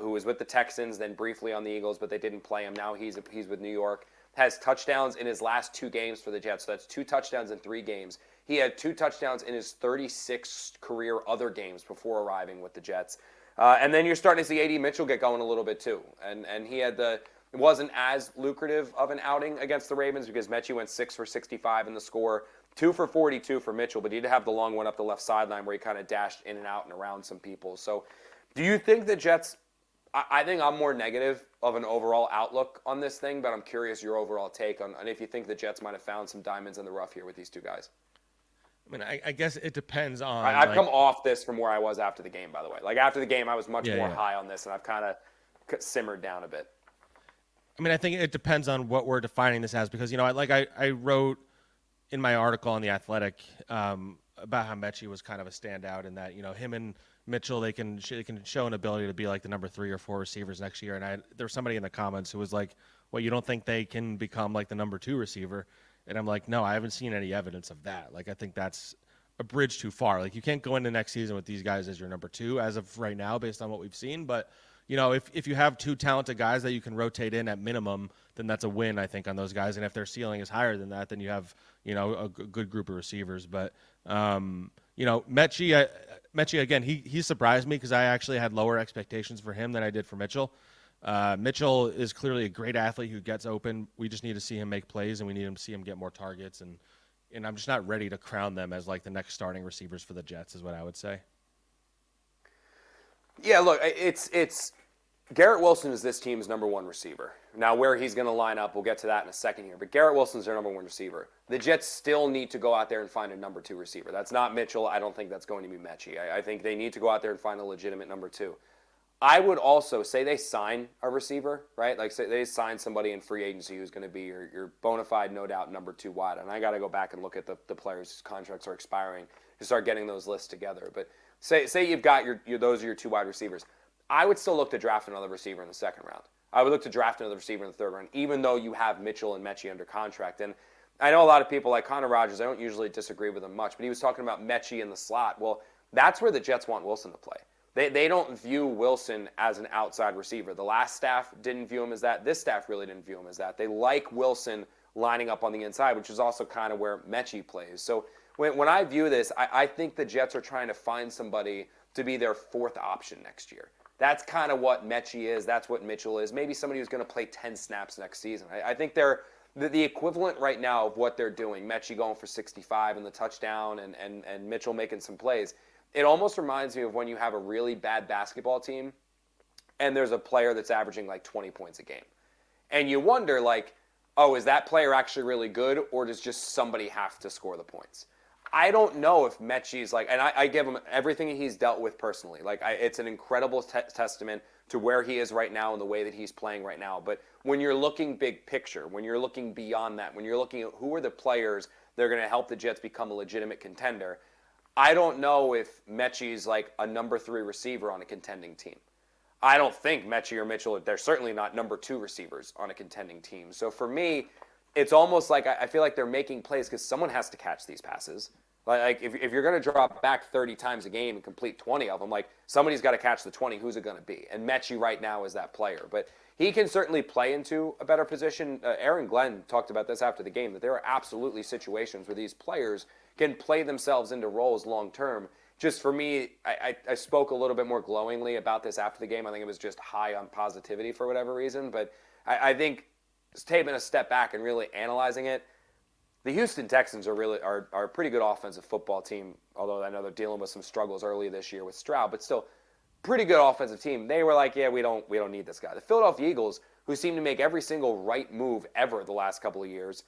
A: who was with the Texans, then briefly on the Eagles, but they didn't play him. Now he's with New York. Has touchdowns in his last 2 games for the Jets. So that's 2 touchdowns in 3 games. He had 2 touchdowns in his 36 career other games before arriving with the Jets. And then you're starting to see A.D. Mitchell get going a little bit too. And he had it wasn't as lucrative of an outing against the Ravens because Metchie went 6 for 65 in the score, 2 for 42 for Mitchell, but he did have the long one up the left sideline where he kind of dashed in and out and around some people. So do you think the Jets, I think I'm more negative of an overall outlook on this thing, but I'm curious your overall take on if you think the Jets might have found some diamonds in the rough here with these two guys.
B: I mean, I guess it depends on.
A: I've come off this from where I was after the game, by the way. Like after the game, I was much more
B: yeah.
A: high on this, and I've kind of simmered down a bit.
B: I mean, I think it depends on what we're defining this as because, I wrote in my article on The Athletic about how Metchie was kind of a standout and that, him and Mitchell, they can show an ability to be like the number 3 or 4 receivers next year. And there was somebody in the comments who was like, well, you don't think they can become like the number 2 receiver? And I'm like, no, I haven't seen any evidence of that. Like, I think that's a bridge too far. Like, you can't go into next season with these guys as your number 2 as of right now based on what we've seen. But, if you have 2 talented guys that you can rotate in at minimum, then that's a win, I think, on those guys. And if their ceiling is higher than that, then you have, a good group of receivers. But, Metchie, again, he surprised me because I actually had lower expectations for him than I did for Mitchell. Mitchell is clearly a great athlete who gets open. We just need to see him make plays, and we need to see him get more targets. And I'm just not ready to crown them as like the next starting receivers for the Jets is what I would say.
A: Yeah, look, it's Garrett Wilson is this team's number 1 receiver. Now, where he's going to line up, we'll get to that in a second here. But Garrett Wilson's their number 1 receiver. The Jets still need to go out there and find a number 2 receiver. That's not Mitchell. I don't think that's going to be Metchie. I think they need to go out there and find a legitimate number 2. I would also say they sign a receiver, right? Like say they sign somebody in free agency who's going to be your bona fide, no doubt, number 2 wide. And I got to go back and look at the players whose contracts are expiring to start getting those lists together. But say you've got those are your 2 wide receivers. I would still look to draft another receiver in the second round. I would look to draft another receiver in the third round, even though you have Mitchell and Metchie under contract. And I know a lot of people like Connor Rogers, I don't usually disagree with him much, but he was talking about Metchie in the slot. Well, that's where the Jets want Wilson to play. They don't view Wilson as an outside receiver. The last staff didn't view him as that. This staff really didn't view him as that. They like Wilson lining up on the inside, which is also kind of where Metchie plays. So when I view this, I think the Jets are trying to find somebody to be their 4th option next year. That's kind of what Metchie is. That's what Mitchell is. Maybe somebody who's going to play 10 snaps next season. I think they're the equivalent right now of what they're doing. Metchie going for 65 in the touchdown and Mitchell making some plays. It almost reminds me of when you have a really bad basketball team and there's a player that's averaging like 20 points a game. And you wonder like, oh, is that player actually really good or does just somebody have to score the points? I don't know if Metchie's like, and I give him everything he's dealt with personally. Like, it's an incredible testament to where he is right now and the way that he's playing right now. But when you're looking big picture, when you're looking beyond that, when you're looking at who are the players that are going to help the Jets become a legitimate contender, I don't know if Metchie's like a number 3 receiver on a contending team. I don't think Metchie or Mitchell, they're certainly not number 2 receivers on a contending team. So for me, it's almost like I feel like they're making plays because someone has to catch these passes. Like if you're going to drop back 30 times a game and complete 20 of them, like somebody's got to catch the 20. Who's it going to be? And Metchie right now is that player. But he can certainly play into a better position. Aaron Glenn talked about this after the game, that there are absolutely situations where these players can play themselves into roles long term. Just for me, I spoke a little bit more glowingly about this after the game. I think it was just high on positivity for whatever reason. But I think taking a step back and really analyzing it, the Houston Texans are a pretty good offensive football team, although I know they're dealing with some struggles early this year with Stroud, but still pretty good offensive team. They were like, yeah, we don't need this guy. The Philadelphia Eagles, who seem to make every single right move ever the last couple of years,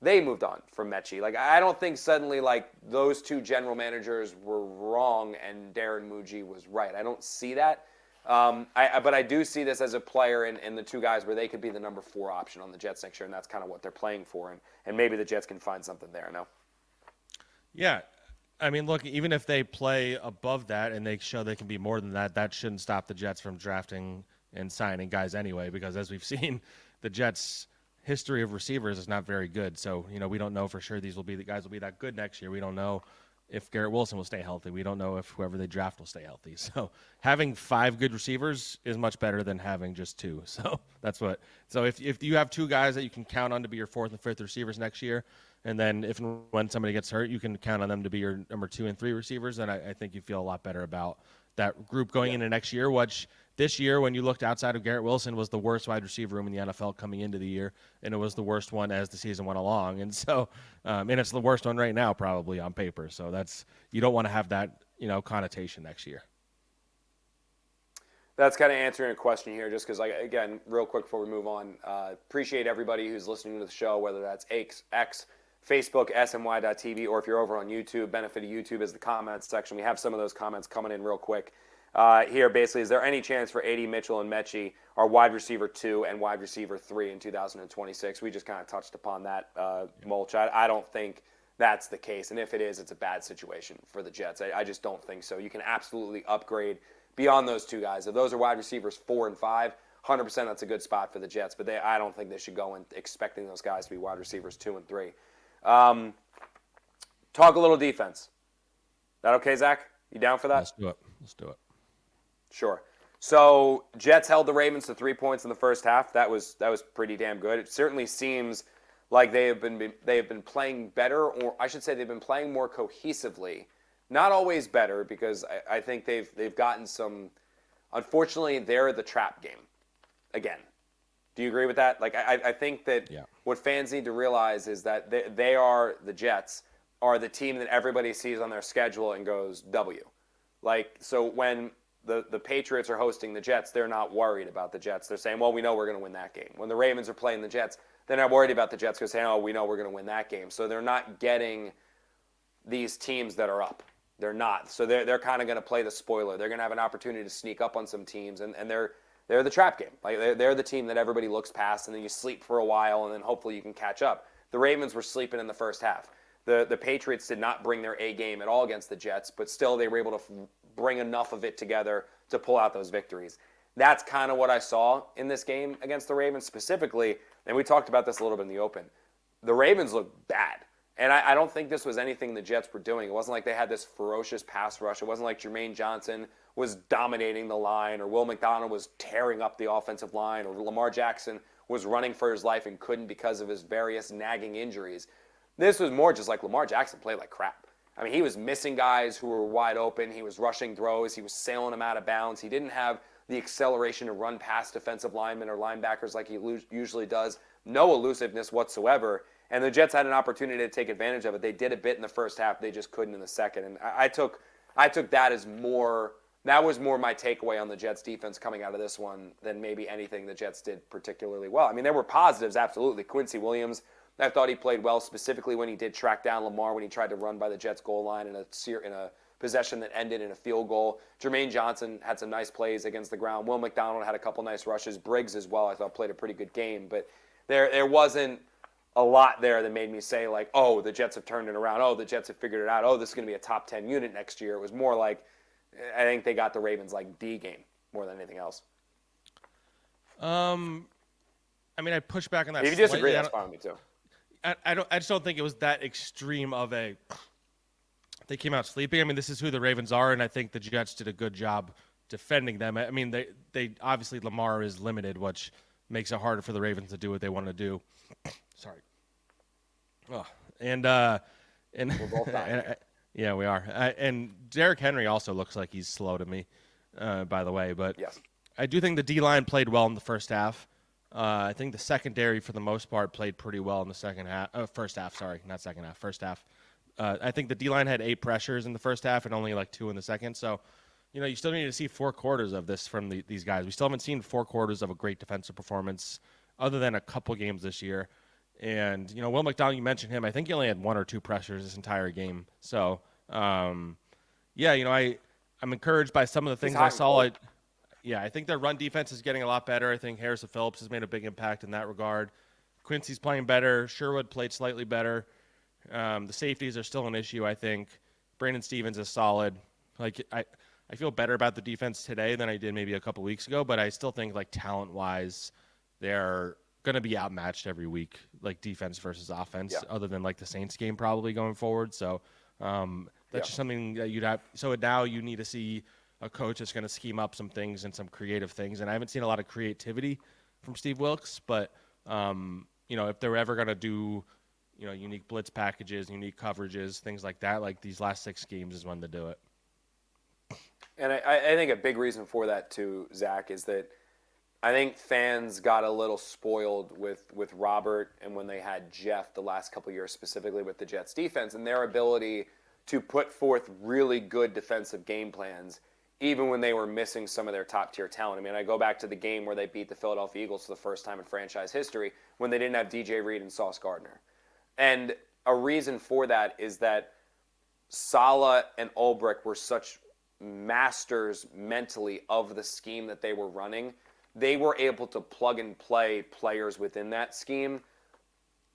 A: they moved on from Metchie. Like, I don't think suddenly like those 2 general managers were wrong and Darren Muji was right. I don't see that. But I do see this as a player in the 2 guys where they could be the number 4 option on the Jets next year, and that's kind of what they're playing for. And maybe the Jets can find something there, no?
B: Yeah. I mean, look, even if they play above that and they show they can be more than that, that shouldn't stop the Jets from drafting and signing guys anyway, because as we've seen, the Jets' history of receivers is not very good. So, we don't know for sure the guys will be that good next year. We don't know if Garrett Wilson will stay healthy. We don't know if whoever they draft will stay healthy. So having 5 good receivers is much better than having just 2. So So if you have 2 guys that you can count on to be your 4th and 5th receivers next year, and then if and when somebody gets hurt, you can count on them to be your number 2 and 3 receivers, then I think you feel a lot better about that group going into next year, which this year, when you looked outside of Garrett Wilson, was the worst wide receiver room in the NFL coming into the year, and it was the worst one as the season went along. And so, and it's the worst one right now, probably on paper. So you don't want to have that, connotation next year.
A: That's kind of answering a question here, just because, again, real quick before we move on, appreciate everybody who's listening to the show, whether that's X, Facebook, SMY.TV, or if you're over on YouTube. Benefit of YouTube is the comments section. We have some of those comments coming in real quick. Here, basically, is there any chance for A.D. Mitchell and Metchie are wide receiver 2 and wide receiver 3 in 2026? We just kind of touched upon that, Mulch. I don't think that's the case, and if it is, it's a bad situation for the Jets. I just don't think so. You can absolutely upgrade beyond those two guys. If those are wide receivers 4 and 5, 100% that's a good spot for the Jets, but I don't think they should go in expecting those guys to be wide receivers 2 and 3. Talk a little defense. That okay, Zach? You down for that?
B: Let's do it.
A: Sure. So Jets held the Ravens to 3 points in the first half. That was pretty damn good. It certainly seems like they have been playing better, or I should say they've been playing more cohesively. Not always better, because I think they've gotten some. Unfortunately, they're the trap game again. Do you agree with that? Like I think that what fans need to realize is that they are the Jets are the team that everybody sees on their schedule and goes W. Like, so when the Patriots are hosting the Jets, they're not worried about the Jets. They're saying, well, we know we're going to win that game. When the Ravens are playing the Jets, they're not worried about the Jets because saying, oh, we know we're going to win that game. So they're not getting these teams that are up. They're not. So they're kind of going to play the spoiler. They're going to have an opportunity to sneak up on some teams, and they're the trap game. Like they're the team that everybody looks past, and then you sleep for a while, and then hopefully you can catch up. The Ravens were sleeping in the first half. The Patriots did not bring their A game at all against the Jets, but still they were able to bring enough of it together to pull out those victories. That's kind of what I saw in this game against the Ravens specifically, and we talked about this a little bit in the open. The Ravens looked bad. And I don't think this was anything the Jets were doing. It wasn't like they had this ferocious pass rush. It wasn't like Jermaine Johnson was dominating the line, or Will McDonald was tearing up the offensive line, or Lamar Jackson was running for his life and couldn't because of his various nagging injuries. This was more just like Lamar Jackson played like crap. I mean, he was missing guys who were wide open. He was rushing throws. He was sailing them out of bounds. He didn't have the acceleration to run past defensive linemen or linebackers like he usually does. No elusiveness whatsoever. And the Jets had an opportunity to take advantage of it. They did a bit in the first half. They just couldn't in the second. And I took that as more. That was more my takeaway on the Jets defense coming out of this one than maybe anything the Jets did particularly well. I mean, there were positives, absolutely. Quincy Williams, I thought he played well, specifically when he did track down Lamar when he tried to run by the Jets goal line in a possession that ended in a field goal. Jermaine Johnson had some nice plays against the ground. Will McDonald had a couple nice rushes. Briggs as well, I thought, played a pretty good game. But there wasn't a lot there that made me say, like, oh, the Jets have turned it around. Oh, the Jets have figured it out. Oh, this is going to be a top 10 unit next year. It was more like, I think they got the Ravens like D game more than anything else.
B: I mean, I push back on that.
A: If you disagree, that's fine with me too.
B: I just don't think it was that extreme of a. They came out sleeping. I mean, this is who the Ravens are, and I think the Jets did a good job defending them. I mean, they obviously Lamar is limited, which makes it harder for the Ravens to do what they want to do. Sorry. Oh, and we're both dying. Yeah, we are. And Derrick Henry also looks like he's slow to me, by the way. But
A: yes. I
B: do think the D-line played well in the first half. I think the secondary, for the most part, played pretty well in the first half. Sorry, not second half. First half. I think the D-line had 8 pressures in the first half and only like 2 in the second. So, you still need to see 4 quarters of this from these guys. We still haven't seen 4 quarters of a great defensive performance other than a couple games this year. And, Will McDonald, you mentioned him. I think he only had 1 or 2 pressures this entire game. So, I'm encouraged by some of the things I saw. I think their run defense is getting a lot better. I think Harrison Phillips has made a big impact in that regard. Quincy's playing better. Sherwood played slightly better. The safeties are still an issue, I think. Brandon Stevens is solid. Like, I feel better about the defense today than I did maybe a couple weeks ago, but I still think, like, talent-wise, they're going to be outmatched every week, like defense versus offense, other than, like, the Saints game probably going forward. So that's just something that you'd have. So now you need to see a coach that's going to scheme up some things and some creative things. And I haven't seen a lot of creativity from Steve Wilkes, but, if they're ever going to do – unique blitz packages, unique coverages, things like that. Like these last 6 games is when to do it.
A: And I think a big reason for that too, Zach, is that I think fans got a little spoiled with Robert and when they had Jeff the last couple of years, specifically with the Jets defense and their ability to put forth really good defensive game plans, even when they were missing some of their top tier talent. I mean, I go back to the game where they beat the Philadelphia Eagles for the first time in franchise history when they didn't have DJ Reed and Sauce Gardner. And a reason for that is that Saleh and Ulbrich were such masters mentally of the scheme that they were running. They were able to plug and play players within that scheme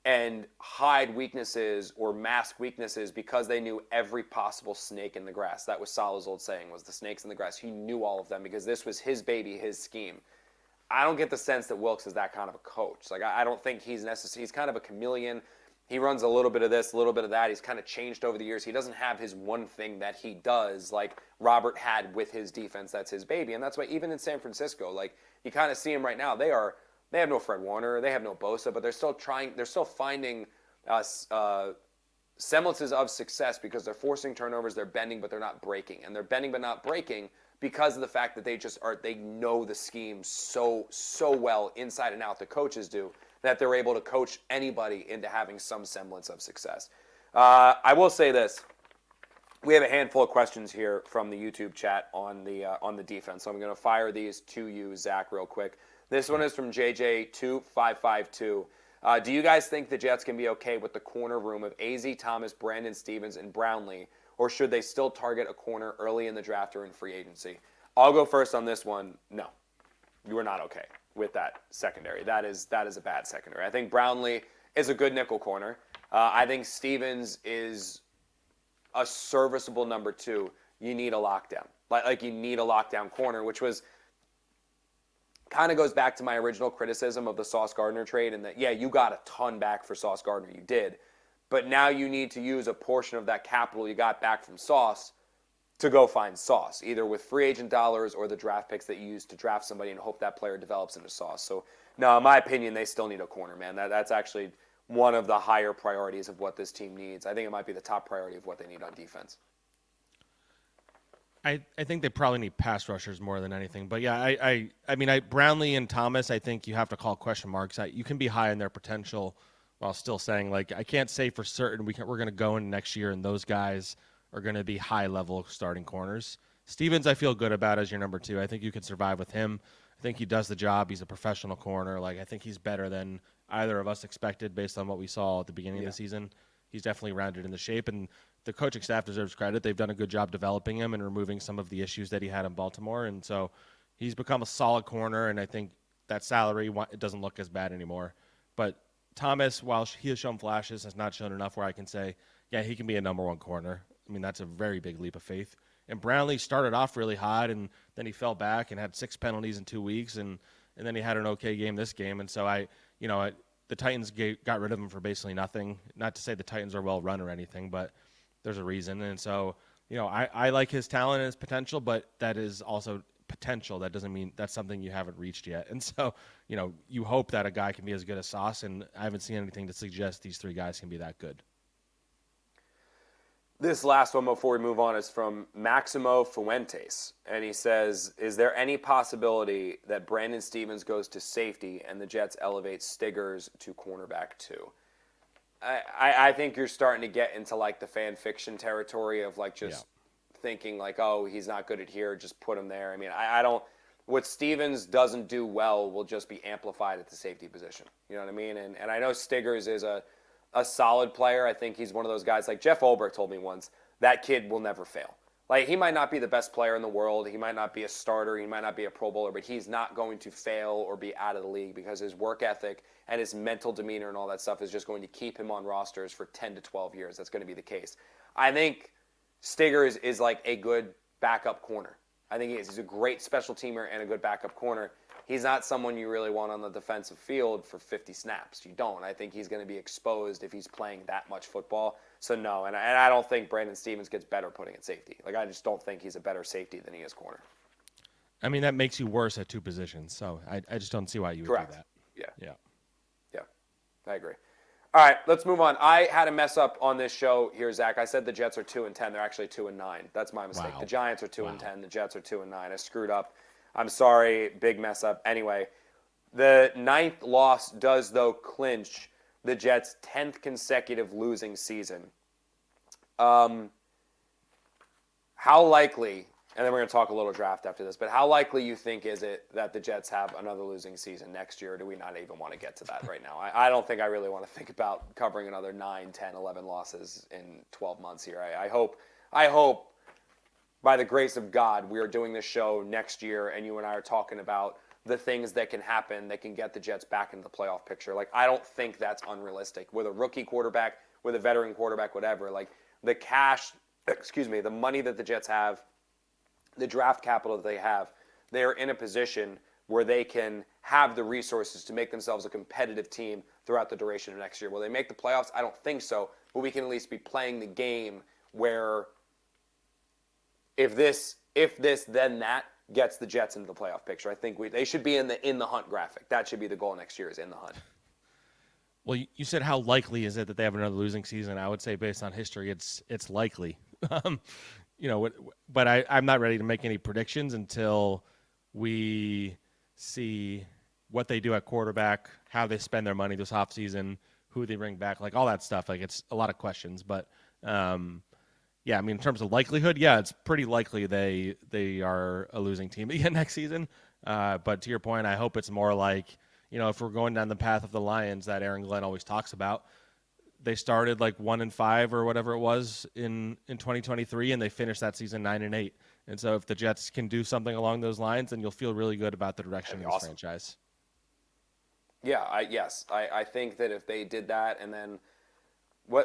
A: and hide weaknesses or mask weaknesses because they knew every possible snake in the grass. That was Saleh's old saying, was the snakes in the grass. He knew all of them because this was his baby, his scheme. I don't get the sense that Wilks is that kind of a coach. Like, I don't think he's necessary. He's kind of a chameleon. He runs a little bit of this, a little bit of that. He's kind of changed over the years. He doesn't have his one thing that he does like Robert had with his defense. That's his baby. And that's why even in San Francisco, like you kind of see him right now, they have no Fred Warner, they have no Bosa, but they're still finding semblances of success because they're forcing turnovers, they're bending, but they're not breaking. And they're bending but not breaking because of the fact that they know the scheme so well inside and out, the coaches do, that they're able to coach anybody into having some semblance of success. I will say this. We have a handful of questions here from the YouTube chat on the defense. So I'm going to fire these to you, Zach, real quick. This one is from JJ2552. Do you guys think the Jets can be okay with the corner room of AZ, Thomas, Brandon Stevens, and Brownlee, or should they still target a corner early in the draft or in free agency? I'll go first on this one. No, you are not okay with that secondary. That is a bad secondary. I think Brownlee is a good nickel corner. I think Stevens is a serviceable number two. You need a lockdown. Like you need a lockdown corner, which was kind of goes back to my original criticism of the Sauce Gardner trade and that, yeah, you got a ton back for Sauce Gardner. You did. But now you need to use a portion of that capital you got back from Sauce to go find Sauce, either with free agent dollars or the draft picks that you use to draft somebody and hope that player develops into Sauce. So, no, in my opinion, they still need a corner, man. That's actually one of the higher priorities of what this team needs. I think it might be the top priority of what they need on defense.
B: I think they probably need pass rushers more than anything. But, yeah, I mean, Brownlee and Thomas, I think you have to call question marks. You can be high in their potential while still saying, like, I can't say for certain we're going to go in next year and those guys are going to be high-level starting corners. Stevens, I feel good about as your number two. I think you can survive with him. I think he does the job. He's a professional corner. Like, I think he's better than either of us expected based on what we saw at the beginning of the season. He's definitely rounded into shape, and the coaching staff deserves credit. They've done a good job developing him and removing some of the issues that he had in Baltimore, and so he's become a solid corner, and I think that salary, it doesn't look as bad anymore. But Thomas, while he has shown flashes, has not shown enough where I can say, yeah, he can be a number one corner. I mean, that's a very big leap of faith. And Brownlee started off really hot, and then he fell back and had 6 penalties in 2 weeks, and then he had an okay game this game. And so the Titans got rid of him for basically nothing. Not to say the Titans are well run or anything, but there's a reason. And so, I like his talent and his potential, but that is also potential. That doesn't mean that's something you haven't reached yet. And so, you hope that a guy can be as good as Sauce, and I haven't seen anything to suggest these three guys can be that good.
A: This last one before we move on is from Maximo Fuentes, and he says, is there any possibility that Brandon Stevens goes to safety and the Jets elevate Stiggers to cornerback too? I think you're starting to get into like the fan fiction territory of like just thinking like, oh, he's not good at here, just put him there. I mean, I don't – what Stevens doesn't do well will just be amplified at the safety position. You know what I mean? And I know Stiggers is a solid player. I think he's one of those guys like Jeff Ulbrich told me once, that kid will never fail. Like, he might not be the best player in the world. He might not be a starter. He might not be a Pro Bowler, but he's not going to fail or be out of the league because his work ethic and his mental demeanor and all that stuff is just going to keep him on rosters for 10 to 12 years. That's going to be the case. I think Stiggers is like a good backup corner. I think he is. He's a great special teamer and a good backup corner. He's not someone you really want on the defensive field for 50 snaps. You don't. I think he's going to be exposed if he's playing that much football. So, no, and I don't think Brandon Stevens gets better putting at safety. Like, I just don't think he's a better safety than he is corner.
B: I mean, that makes you worse at two positions, so I just don't see why you would do that.
A: Yeah. I agree. All right, let's move on. I had a mess up on this show here, Zach. I said the Jets are 2-10. They're actually 2-9. That's my mistake.
B: Wow.
A: The Giants are 2-10.
B: Wow.
A: The Jets are 2-9. I screwed up. I'm sorry. Big mess up. Anyway, the 9th loss does, though, clinch the Jets' 10th consecutive losing season. How likely, and then we're going to talk a little draft after this, but how likely you think is it that the Jets have another losing season next year? Or do we not even want to get to that right now? I don't think I really want to think about covering another 9, 10, 11 losses in 12 months here. I hope, by the grace of God, we are doing this show next year and you and I are talking about the things that can happen that can get the Jets back into the playoff picture. Like, I don't think that's unrealistic. With a rookie quarterback, with a veteran quarterback, whatever, like the the money that the Jets have, the draft capital that they are in a position where they can have the resources to make themselves a competitive team throughout the duration of next year. Will they make the playoffs? I don't think so, but we can at least be playing the game where if this, then that gets the Jets into the playoff picture. I think they should be in the hunt graphic. That should be the goal next year, is in the hunt.
B: Well, you said how likely is it that they have another losing season? I would say based on history, it's likely. But I'm not ready to make any predictions until we see what they do at quarterback, how they spend their money this offseason, who they bring back, like all that stuff. Like, it's a lot of questions. But, yeah, I mean, in terms of likelihood, yeah, it's pretty likely they are a losing team again next season. But to your point, I hope it's more like, if we're going down the path of the Lions that Aaron Glenn always talks about, they started like 1-5 or whatever it was in 2023, and they finished that season 9-8. And so if the Jets can do something along those lines, then you'll feel really good about the direction of this franchise.
A: Yeah, I think that if they did that, and then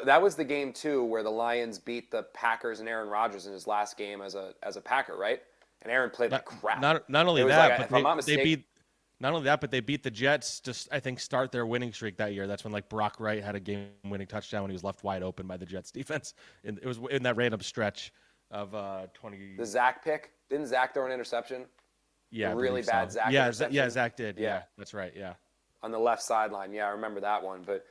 A: that was the game too where the Lions beat the Packers and Aaron Rodgers in his last game as a Packer, right? And Aaron played like crap.
B: Not only that,
A: like,
B: but they beat. Not only that, but they beat the Jets to, I think, start their winning streak that year. That's when like Brock Wright had a game-winning touchdown when he was left wide open by the Jets defense. And it was in that random stretch of 20.
A: The Zack pick? Didn't Zack throw an interception?
B: Yeah,
A: a really bad Zack interception?
B: Yeah, Zack did. Yeah, that's right. Yeah,
A: on the left sideline. Yeah, I remember that one. But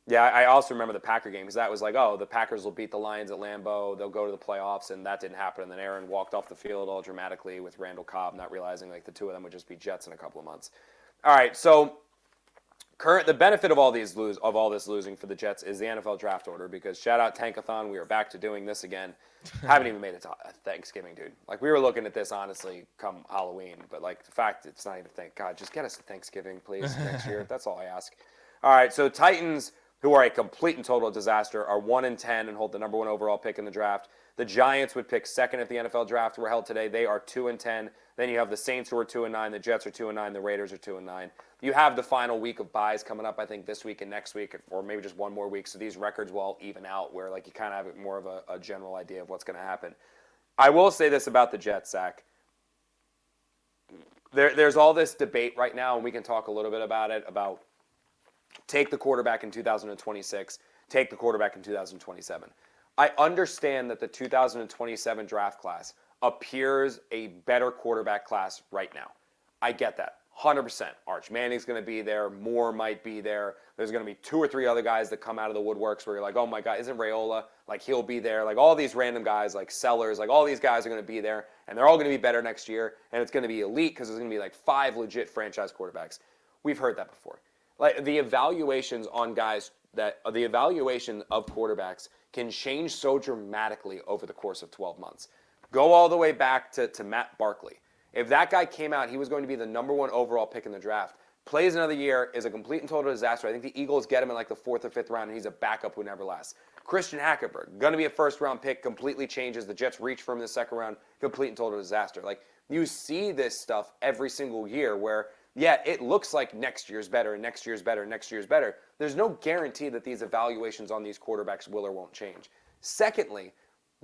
A: yeah, I also remember the Packer game because that was like, oh, the Packers will beat the Lions at Lambeau. They'll go to the playoffs, and that didn't happen. And then Aaron walked off the field all dramatically with Randall Cobb, not realizing like the two of them would just be Jets in a couple of months. All right, so the benefit of all this losing for the Jets is the NFL draft order, because shout out Tankathon, we are back to doing this again. Haven't even made it to Thanksgiving, dude. Like, we were looking at this honestly come Halloween, but like the fact it's not even God, just get us to Thanksgiving, please, next year. That's all I ask. All right, so Titans, who are a complete and total disaster, are 1-10 and hold the number 1 overall pick in the draft. The Giants would pick second if the NFL draft were held today. They are 2-10. Then you have the Saints, who are 2-9. The Jets are 2-9. The Raiders are 2-9. You have the final week of buys coming up, I think, this week and next week, or maybe just one more week. So these records will all even out, where like you kind of have more of a general idea of what's going to happen. I will say this about the Jets, Zach. There's all this debate right now, and we can talk a little bit about it, about take the quarterback in 2026, take the quarterback in 2027. I understand that the 2027 draft class appears a better quarterback class right now. I get that. 100%. Arch Manning's going to be there. Moore might be there. There's going to be 2 or 3 other guys that come out of the woodworks where you're like, oh my God, isn't Raiola? Like, he'll be there. Like, all these random guys, like Sellers, like all these guys are going to be there, and they're all going to be better next year, and it's going to be elite because there's going to be like 5 legit franchise quarterbacks. We've heard that before. Like, the evaluations on guys the evaluation of quarterbacks can change so dramatically over the course of 12 months. Go all the way back to Matt Barkley. If that guy came out, he was going to be the number 1 overall pick in the draft. Plays another year, is a complete and total disaster. I think the Eagles get him in like the 4th or 5th round, and he's a backup who never lasts. Christian Hackenberg, going to be a first-round pick, completely changes. The Jets reach for him in the 2nd round, complete and total disaster. Like, you see this stuff every single year where, yeah, it looks like next year's better, and next year's better, and next year's better. There's no guarantee that these evaluations on these quarterbacks will or won't change. Secondly,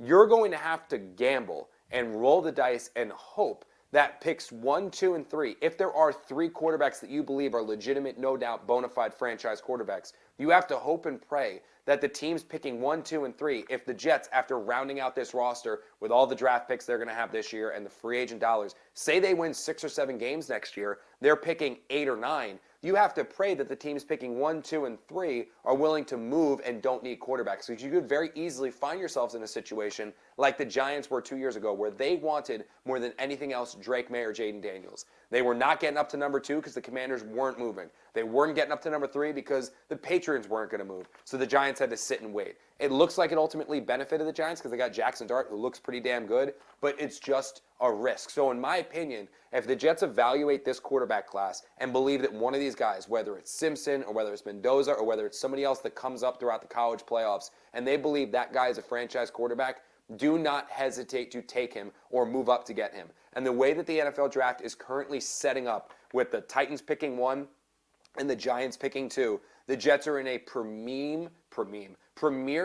A: you're going to have to gamble and roll the dice and hope that picks 1, 2, and 3, if there are 3 quarterbacks that you believe are legitimate, no doubt, bona fide franchise quarterbacks, you have to hope and pray that the teams picking 1, 2, and 3, if the Jets, after rounding out this roster with all the draft picks they're going to have this year and the free agent dollars, say they win 6 or 7 games next year, they're picking 8 or 9. You have to pray that the teams picking 1, 2, and 3 are willing to move and don't need quarterbacks. So you could very easily find yourselves in a situation like the Giants were 2 years ago, where they wanted more than anything else Drake May or Jaden Daniels. They were not getting up to number 2 because the Commanders weren't moving. They weren't getting up to number 3 because the Patriots weren't going to move. So the Giants had to sit and wait. It looks like it ultimately benefited the Giants because they got Jackson Dart, who looks pretty damn good, but it's just a risk. So in my opinion, if the Jets evaluate this quarterback class and believe that one of these guys, whether it's Simpson or whether it's Mendoza or whether it's somebody else that comes up throughout the college playoffs, and they believe that guy is a franchise quarterback, do not hesitate to take him or move up to get him. And the way that the NFL draft is currently setting up, with the Titans picking 1 and the Giants picking 2, the Jets are in a premier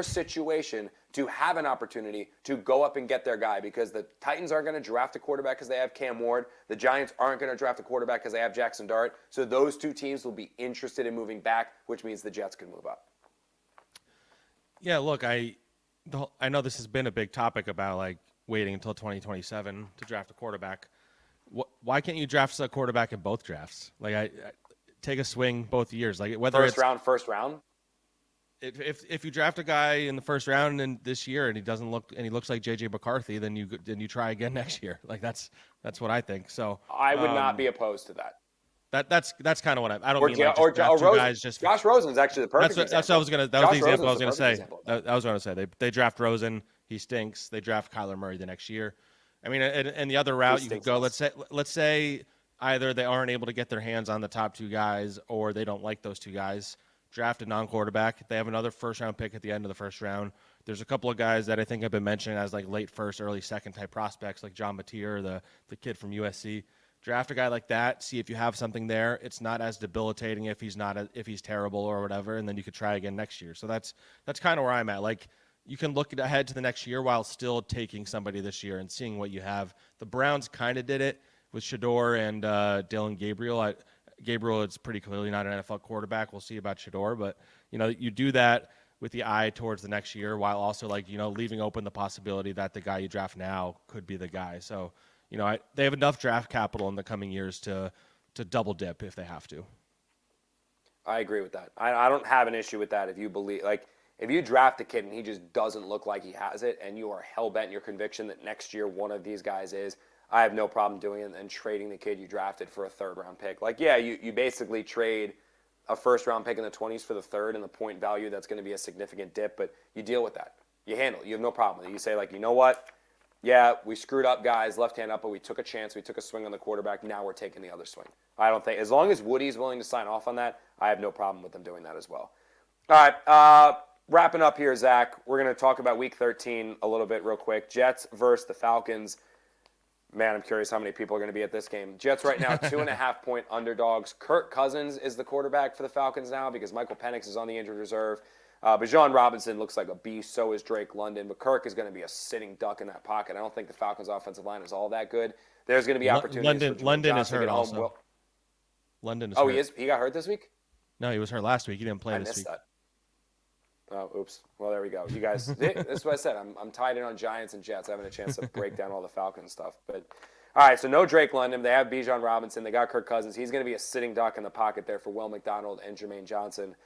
A: situation to have an opportunity to go up and get their guy, because the Titans aren't going to draft a quarterback because they have Cam Ward. The Giants aren't going to draft a quarterback because they have Jackson Dart. So those two teams will be interested in moving back, which means the Jets can move up.
B: Yeah, look, I know this has been a big topic about like waiting until 2027 to draft a quarterback. Why can't you draft a quarterback in both drafts? Like, I take a swing both years. Like, whether
A: first round.
B: If you draft a guy in the first round and this year and he looks like JJ McCarthy, then you try again next year. Like, that's what I think. So
A: I would not be opposed to that.
B: That's kind of what I don't mean like
A: or
B: draft two
A: Rosen.
B: guys just.
A: Josh Rosen's actually the perfect example.
B: That's what I was gonna. That was the example I was gonna say.
A: Example.
B: I was gonna say they draft Rosen, he stinks. They draft Kyler Murray the next year. I mean, and the other route you could go. Let's say either they aren't able to get their hands on the top 2 guys, or they don't like those 2 guys. Draft a non-quarterback. They have another first-round pick at the end of the first round. There's a couple of guys that I think have been mentioned as like late first, early second type prospects, like John Mateer, the kid from USC. Draft a guy like that. See if you have something there. It's not as debilitating if he's terrible or whatever, and then you could try again next year. So that's kind of where I'm at. Like, you can look ahead to the next year while still taking somebody this year and seeing what you have. The Browns kind of did it with Shador and Dylan Gabriel. Gabriel is pretty clearly not an NFL quarterback. We'll see about Shador, but you do that with the eye towards the next year while also leaving open the possibility that the guy you draft now could be the guy. So they have enough draft capital in the coming years to double dip if they have to.
A: I agree with that. I don't have an issue with that if you believe if you draft a kid and he just doesn't look like he has it, and you are hell-bent in your conviction that next year one of these guys is, I have no problem doing it and trading the kid you drafted for a third-round pick. Like, yeah, you basically trade a first-round pick in the 20s for the third and the point value. That's going to be a significant dip, but you deal with that. You handle it. You have no problem with it. You say, like, you know what? Yeah, we screwed up, guys, left hand up, but we took a chance. We took a swing on the quarterback. Now we're taking the other swing. I don't think, as long as Woody's willing to sign off on that, I have no problem with them doing that as well. All right, wrapping up here, Zach, we're going to talk about Week 13 a little bit real quick. Jets versus the Falcons. Man, I'm curious how many people are going to be at this game. Jets right now, 2.5-point underdogs. Kirk Cousins is the quarterback for the Falcons now because Michael Penix is on the injured reserve. Bijan Robinson looks like a beast. So is Drake London. But Kirk is going to be a sitting duck in that pocket. I don't think the Falcons' offensive line is all that good. There's going to be opportunities.
B: London is hurt also. London is hurt.
A: Oh, he is? He got hurt this week?
B: No, he was hurt last week. He didn't play this week.
A: I missed that. Oh, oops. Well, there we go. You guys, that's what I said. I'm tied in on Giants and Jets, having a chance to break down all the Falcons stuff. But all right, so no Drake London. They have Bijan Robinson. They got Kirk Cousins. He's going to be a sitting duck in the pocket there for Will McDonald and Jermaine Johnson.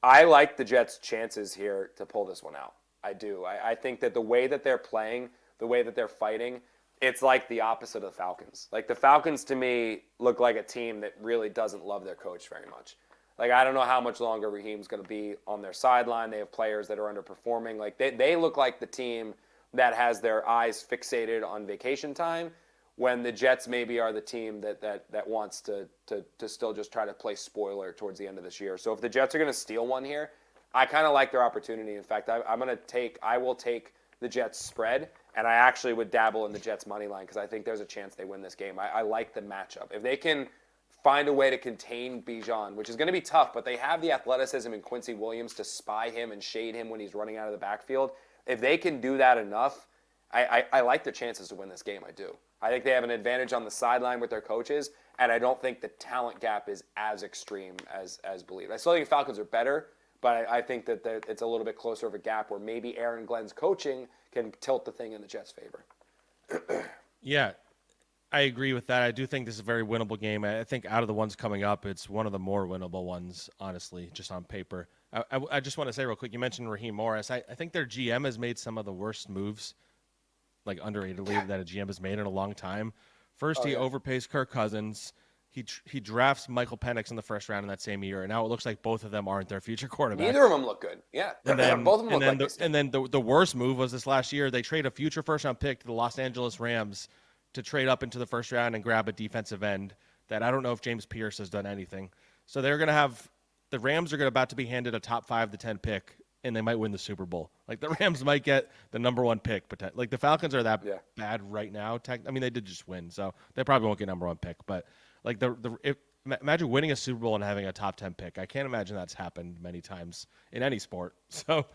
A: I like the Jets' chances here to pull this one out. I do. I think that the way that they're playing, the way that they're fighting, it's like the opposite of the Falcons. Like, the Falcons, to me, look like a team that really doesn't love their coach very much. Like, I don't know how much longer Raheem's going to be on their sideline. They have players that are underperforming. Like, they look like the team that has their eyes fixated on vacation time, when the Jets maybe are the team that wants to still just try to play spoiler towards the end of this year. So if the Jets are going to steal one here, I kind of like their opportunity. In fact, I will take the Jets spread, and I actually would dabble in the Jets money line because I think there's a chance they win this game. I like the matchup. If they can find a way to contain Bijan, which is going to be tough, but they have the athleticism in Quincy Williams to spy him and shade him when he's running out of the backfield. If they can do that enough, I like their chances to win this game. I do. I think they have an advantage on the sideline with their coaches, and I don't think the talent gap is as extreme as believed. I still think the Falcons are better, But I think that it's a little bit closer of a gap where maybe Aaron Glenn's coaching can tilt the thing in the Jets' favor.
B: Yeah, I agree with that. I do think this is a very winnable game. I think out of the ones coming up, it's one of the more winnable ones, honestly, just on paper. I just want to say real quick, you mentioned Raheem Morris. I think their GM has made some of the worst moves, like underratedly, that a GM has made in a long time. First, he overpays Kirk Cousins. He drafts Michael Penix in the first round in that same year, and now it looks like both of them aren't their future quarterbacks.
A: Neither of them look good. Yeah,
B: and then,
A: both of them
B: and
A: look
B: then
A: like
B: the worst move was this last year. They trade a future first-round pick to the Los Angeles Rams to trade up into the first round and grab a defensive end that I don't know if James Pierce has done anything. So they're going to have – the Rams are about to be handed a top 5 to 10 pick, and they might win the Super Bowl. Like, the Rams might get the number 1 pick. Like, the Falcons are that bad right now. I mean, they did just win, so they probably won't get number 1 pick. But, like, imagine winning a Super Bowl and having a top 10 pick. I can't imagine that's happened many times in any sport. So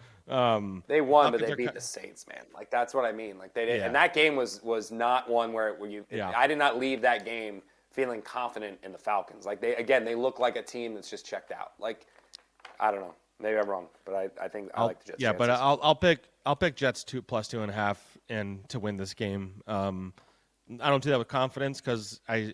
A: they won, but they beat the Saints, man. Like, that's what I mean. Like, they did, and that game was not one where I did not leave that game feeling confident in the Falcons. Like, they look like a team that's just checked out. Like, I don't know. Maybe I'm wrong, but I think I like the Jets.
B: Yeah, chances. But I'll pick Jets plus 2.5 and to win this game. I don't do that with confidence because I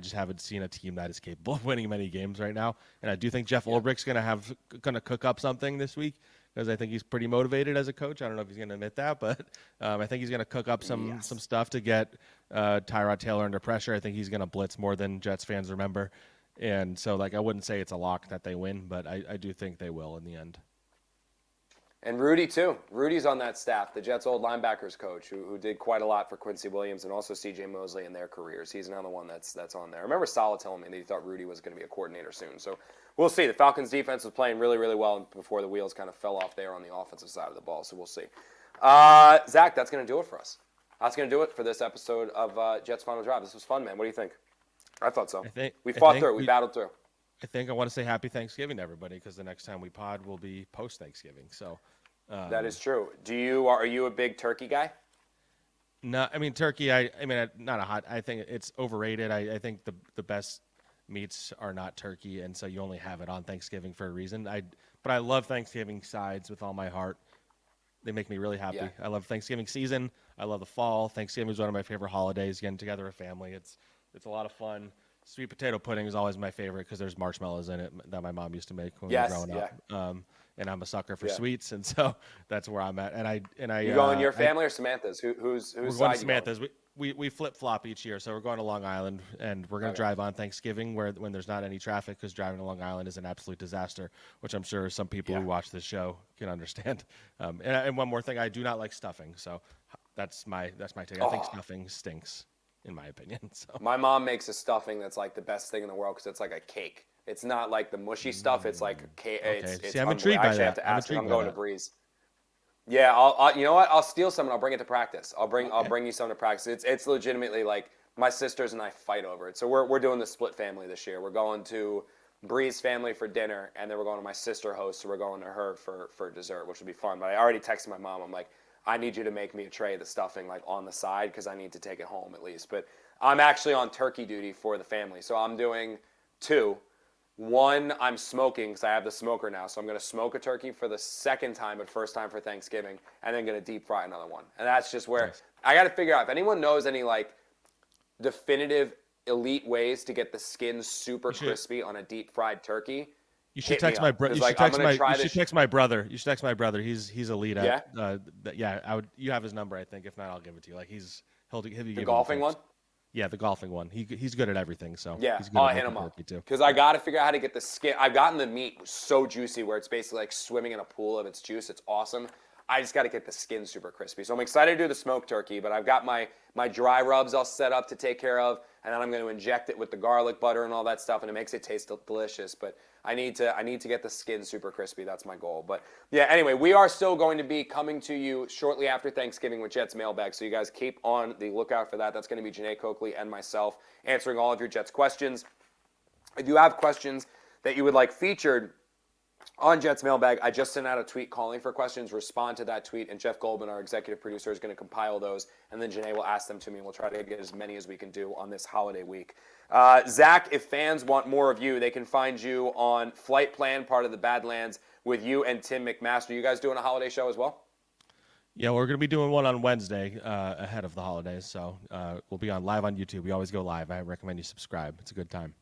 B: just haven't seen a team that is capable of winning many games right now. And I do think Jeff Ulbricht's gonna cook up something this week because I think he's pretty motivated as a coach. I don't know if he's gonna admit that, but I think he's gonna cook up some stuff to get Tyrod Taylor under pressure. I think he's gonna blitz more than Jets fans remember. And so, like, I wouldn't say it's a lock that they win, but I do think they will in the end.
A: And Rudy, too. Rudy's on that staff, the Jets' old linebackers coach, who did quite a lot for Quincy Williams and also C.J. Mosley in their careers. He's another one that's on there. I remember Saleh telling me that he thought Rudy was going to be a coordinator soon. So we'll see. The Falcons' defense was playing really, really well before the wheels kind of fell off there on the offensive side of the ball. So we'll see. Zach, that's going to do it for us. That's going to do it for this episode of Jets Final Drive. This was fun, man. What do you think? I thought so. We fought through it. We battled through.
B: I want to say happy Thanksgiving to everybody because the next time we pod will be post-Thanksgiving. So
A: that is true. Are you a big turkey guy?
B: No, I mean turkey. Not a hot. I think it's overrated. I think the best meats are not turkey, and so you only have it on Thanksgiving for a reason. But I love Thanksgiving sides with all my heart. They make me really happy. Yeah. I love Thanksgiving season. I love the fall. Thanksgiving is one of my favorite holidays. Getting together with family. It's a lot of fun. Sweet potato pudding is always my favorite because there's marshmallows in it that my mom used to make when we were growing up. And I'm a sucker for sweets, and so that's where I'm at. And I
A: you going your family or Samantha's? Who's
B: we're going to Samantha's. We flip flop each year, so we're going to Long Island, and we're going to drive on Thanksgiving when there's not any traffic because driving to Long Island is an absolute disaster, which I'm sure some people who watch this show can understand. And one more thing, I do not like stuffing, so that's my take. I think stuffing stinks, in my opinion. So
A: my mom makes a stuffing that's like the best thing in the world because it's like a cake. It's not like the mushy stuff. It's like a cake.
B: Okay. See, I'm intrigued by that.
A: I have to ask. I'm going to Breeze. Yeah, I'll you know what? I'll steal some and I'll bring it to practice. I'll bring you some to practice. It's legitimately like my sisters and I fight over it. So we're doing the split family this year. We're going to Bree's family for dinner, and then we're going to my sister host, so we're going to her for dessert, which will be fun. But I already texted my mom. I'm like, I need you to make me a tray of the stuffing like on the side because I need to take it home at least. But I'm actually on turkey duty for the family, so I'm doing 2. One, I'm smoking because I have the smoker now, so I'm going to smoke a turkey for the second time, but first time for Thanksgiving, and then going to deep fry another one. And that's just where I got to figure out if anyone knows any like definitive elite ways to get the skin super crispy on a deep fried turkey.
B: You should text my brother. You should text my brother. You should text my brother. He's elite at. I would. You have his number, I think. If not, I'll give it to you. Like he'll give you
A: the golfing one.
B: Yeah, the golfing one. He's good at everything. So
A: yeah,
B: I'll
A: hit him up because I got to figure out how to get the skin. I've gotten the meat so juicy where it's basically like swimming in a pool of its juice. It's awesome. I just got to get the skin super crispy. So I'm excited to do the smoked turkey, but I've got my dry rubs all set up to take care of, and then I'm going to inject it with the garlic butter and all that stuff, and it makes it taste delicious. But I need to get the skin super crispy. That's my goal. But yeah, anyway, we are still going to be coming to you shortly after Thanksgiving with Jets Mailbag, so you guys keep on the lookout for that. That's going to be Janae Coakley and myself answering all of your Jets questions. If you have questions that you would like featured On Jets Mailbag, I just sent out a tweet calling for questions. Respond to that tweet, and Jeff Goldman, our executive producer, is going to compile those, and then Janae will ask them to me, and we'll try to get as many as we can do on this holiday week. Zack, if fans want more of you, they can find you on Flight Plan, part of the Badlands, with you and Tim McMaster. You guys doing a holiday show as well?
B: Yeah, we're going to be doing one on Wednesday ahead of the holidays, so we'll be live on YouTube. We always go live. I recommend you subscribe. It's a good time.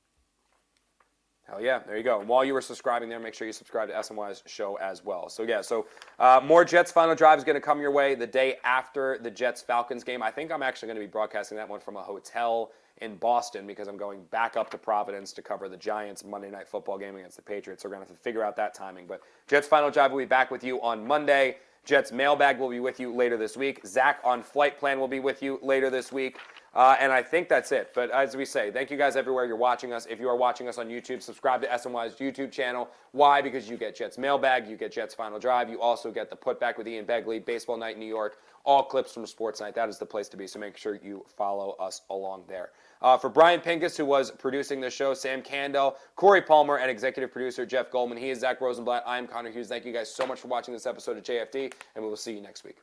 A: Hell yeah, there you go. And while you were subscribing there, make sure you subscribe to SNY's show as well. So yeah, more Jets Final Drive is going to come your way the day after the Jets-Falcons game. I think I'm actually going to be broadcasting that one from a hotel in Boston because I'm going back up to Providence to cover the Giants Monday Night Football game against the Patriots. So we're going to have to figure out that timing. But Jets Final Drive will be back with you on Monday. Jets Mailbag will be with you later this week. Zack on Flight Plan will be with you later this week. And I think that's it. But as we say, thank you guys everywhere you're watching us. If you are watching us on YouTube, subscribe to SNY's YouTube channel. Why? Because you get Jets Mailbag, you get Jets Final Drive, you also get the Putback with Ian Begley, Baseball Night in New York, all clips from Sports Night. That is the place to be, so make sure you follow us along there. For Brian Pincus, who was producing the show, Sam Candell, Corey Palmer, and executive producer Jeff Goldman, he is Zach Rosenblatt. I am Connor Hughes. Thank you guys so much for watching this episode of JFD, and we will see you next week.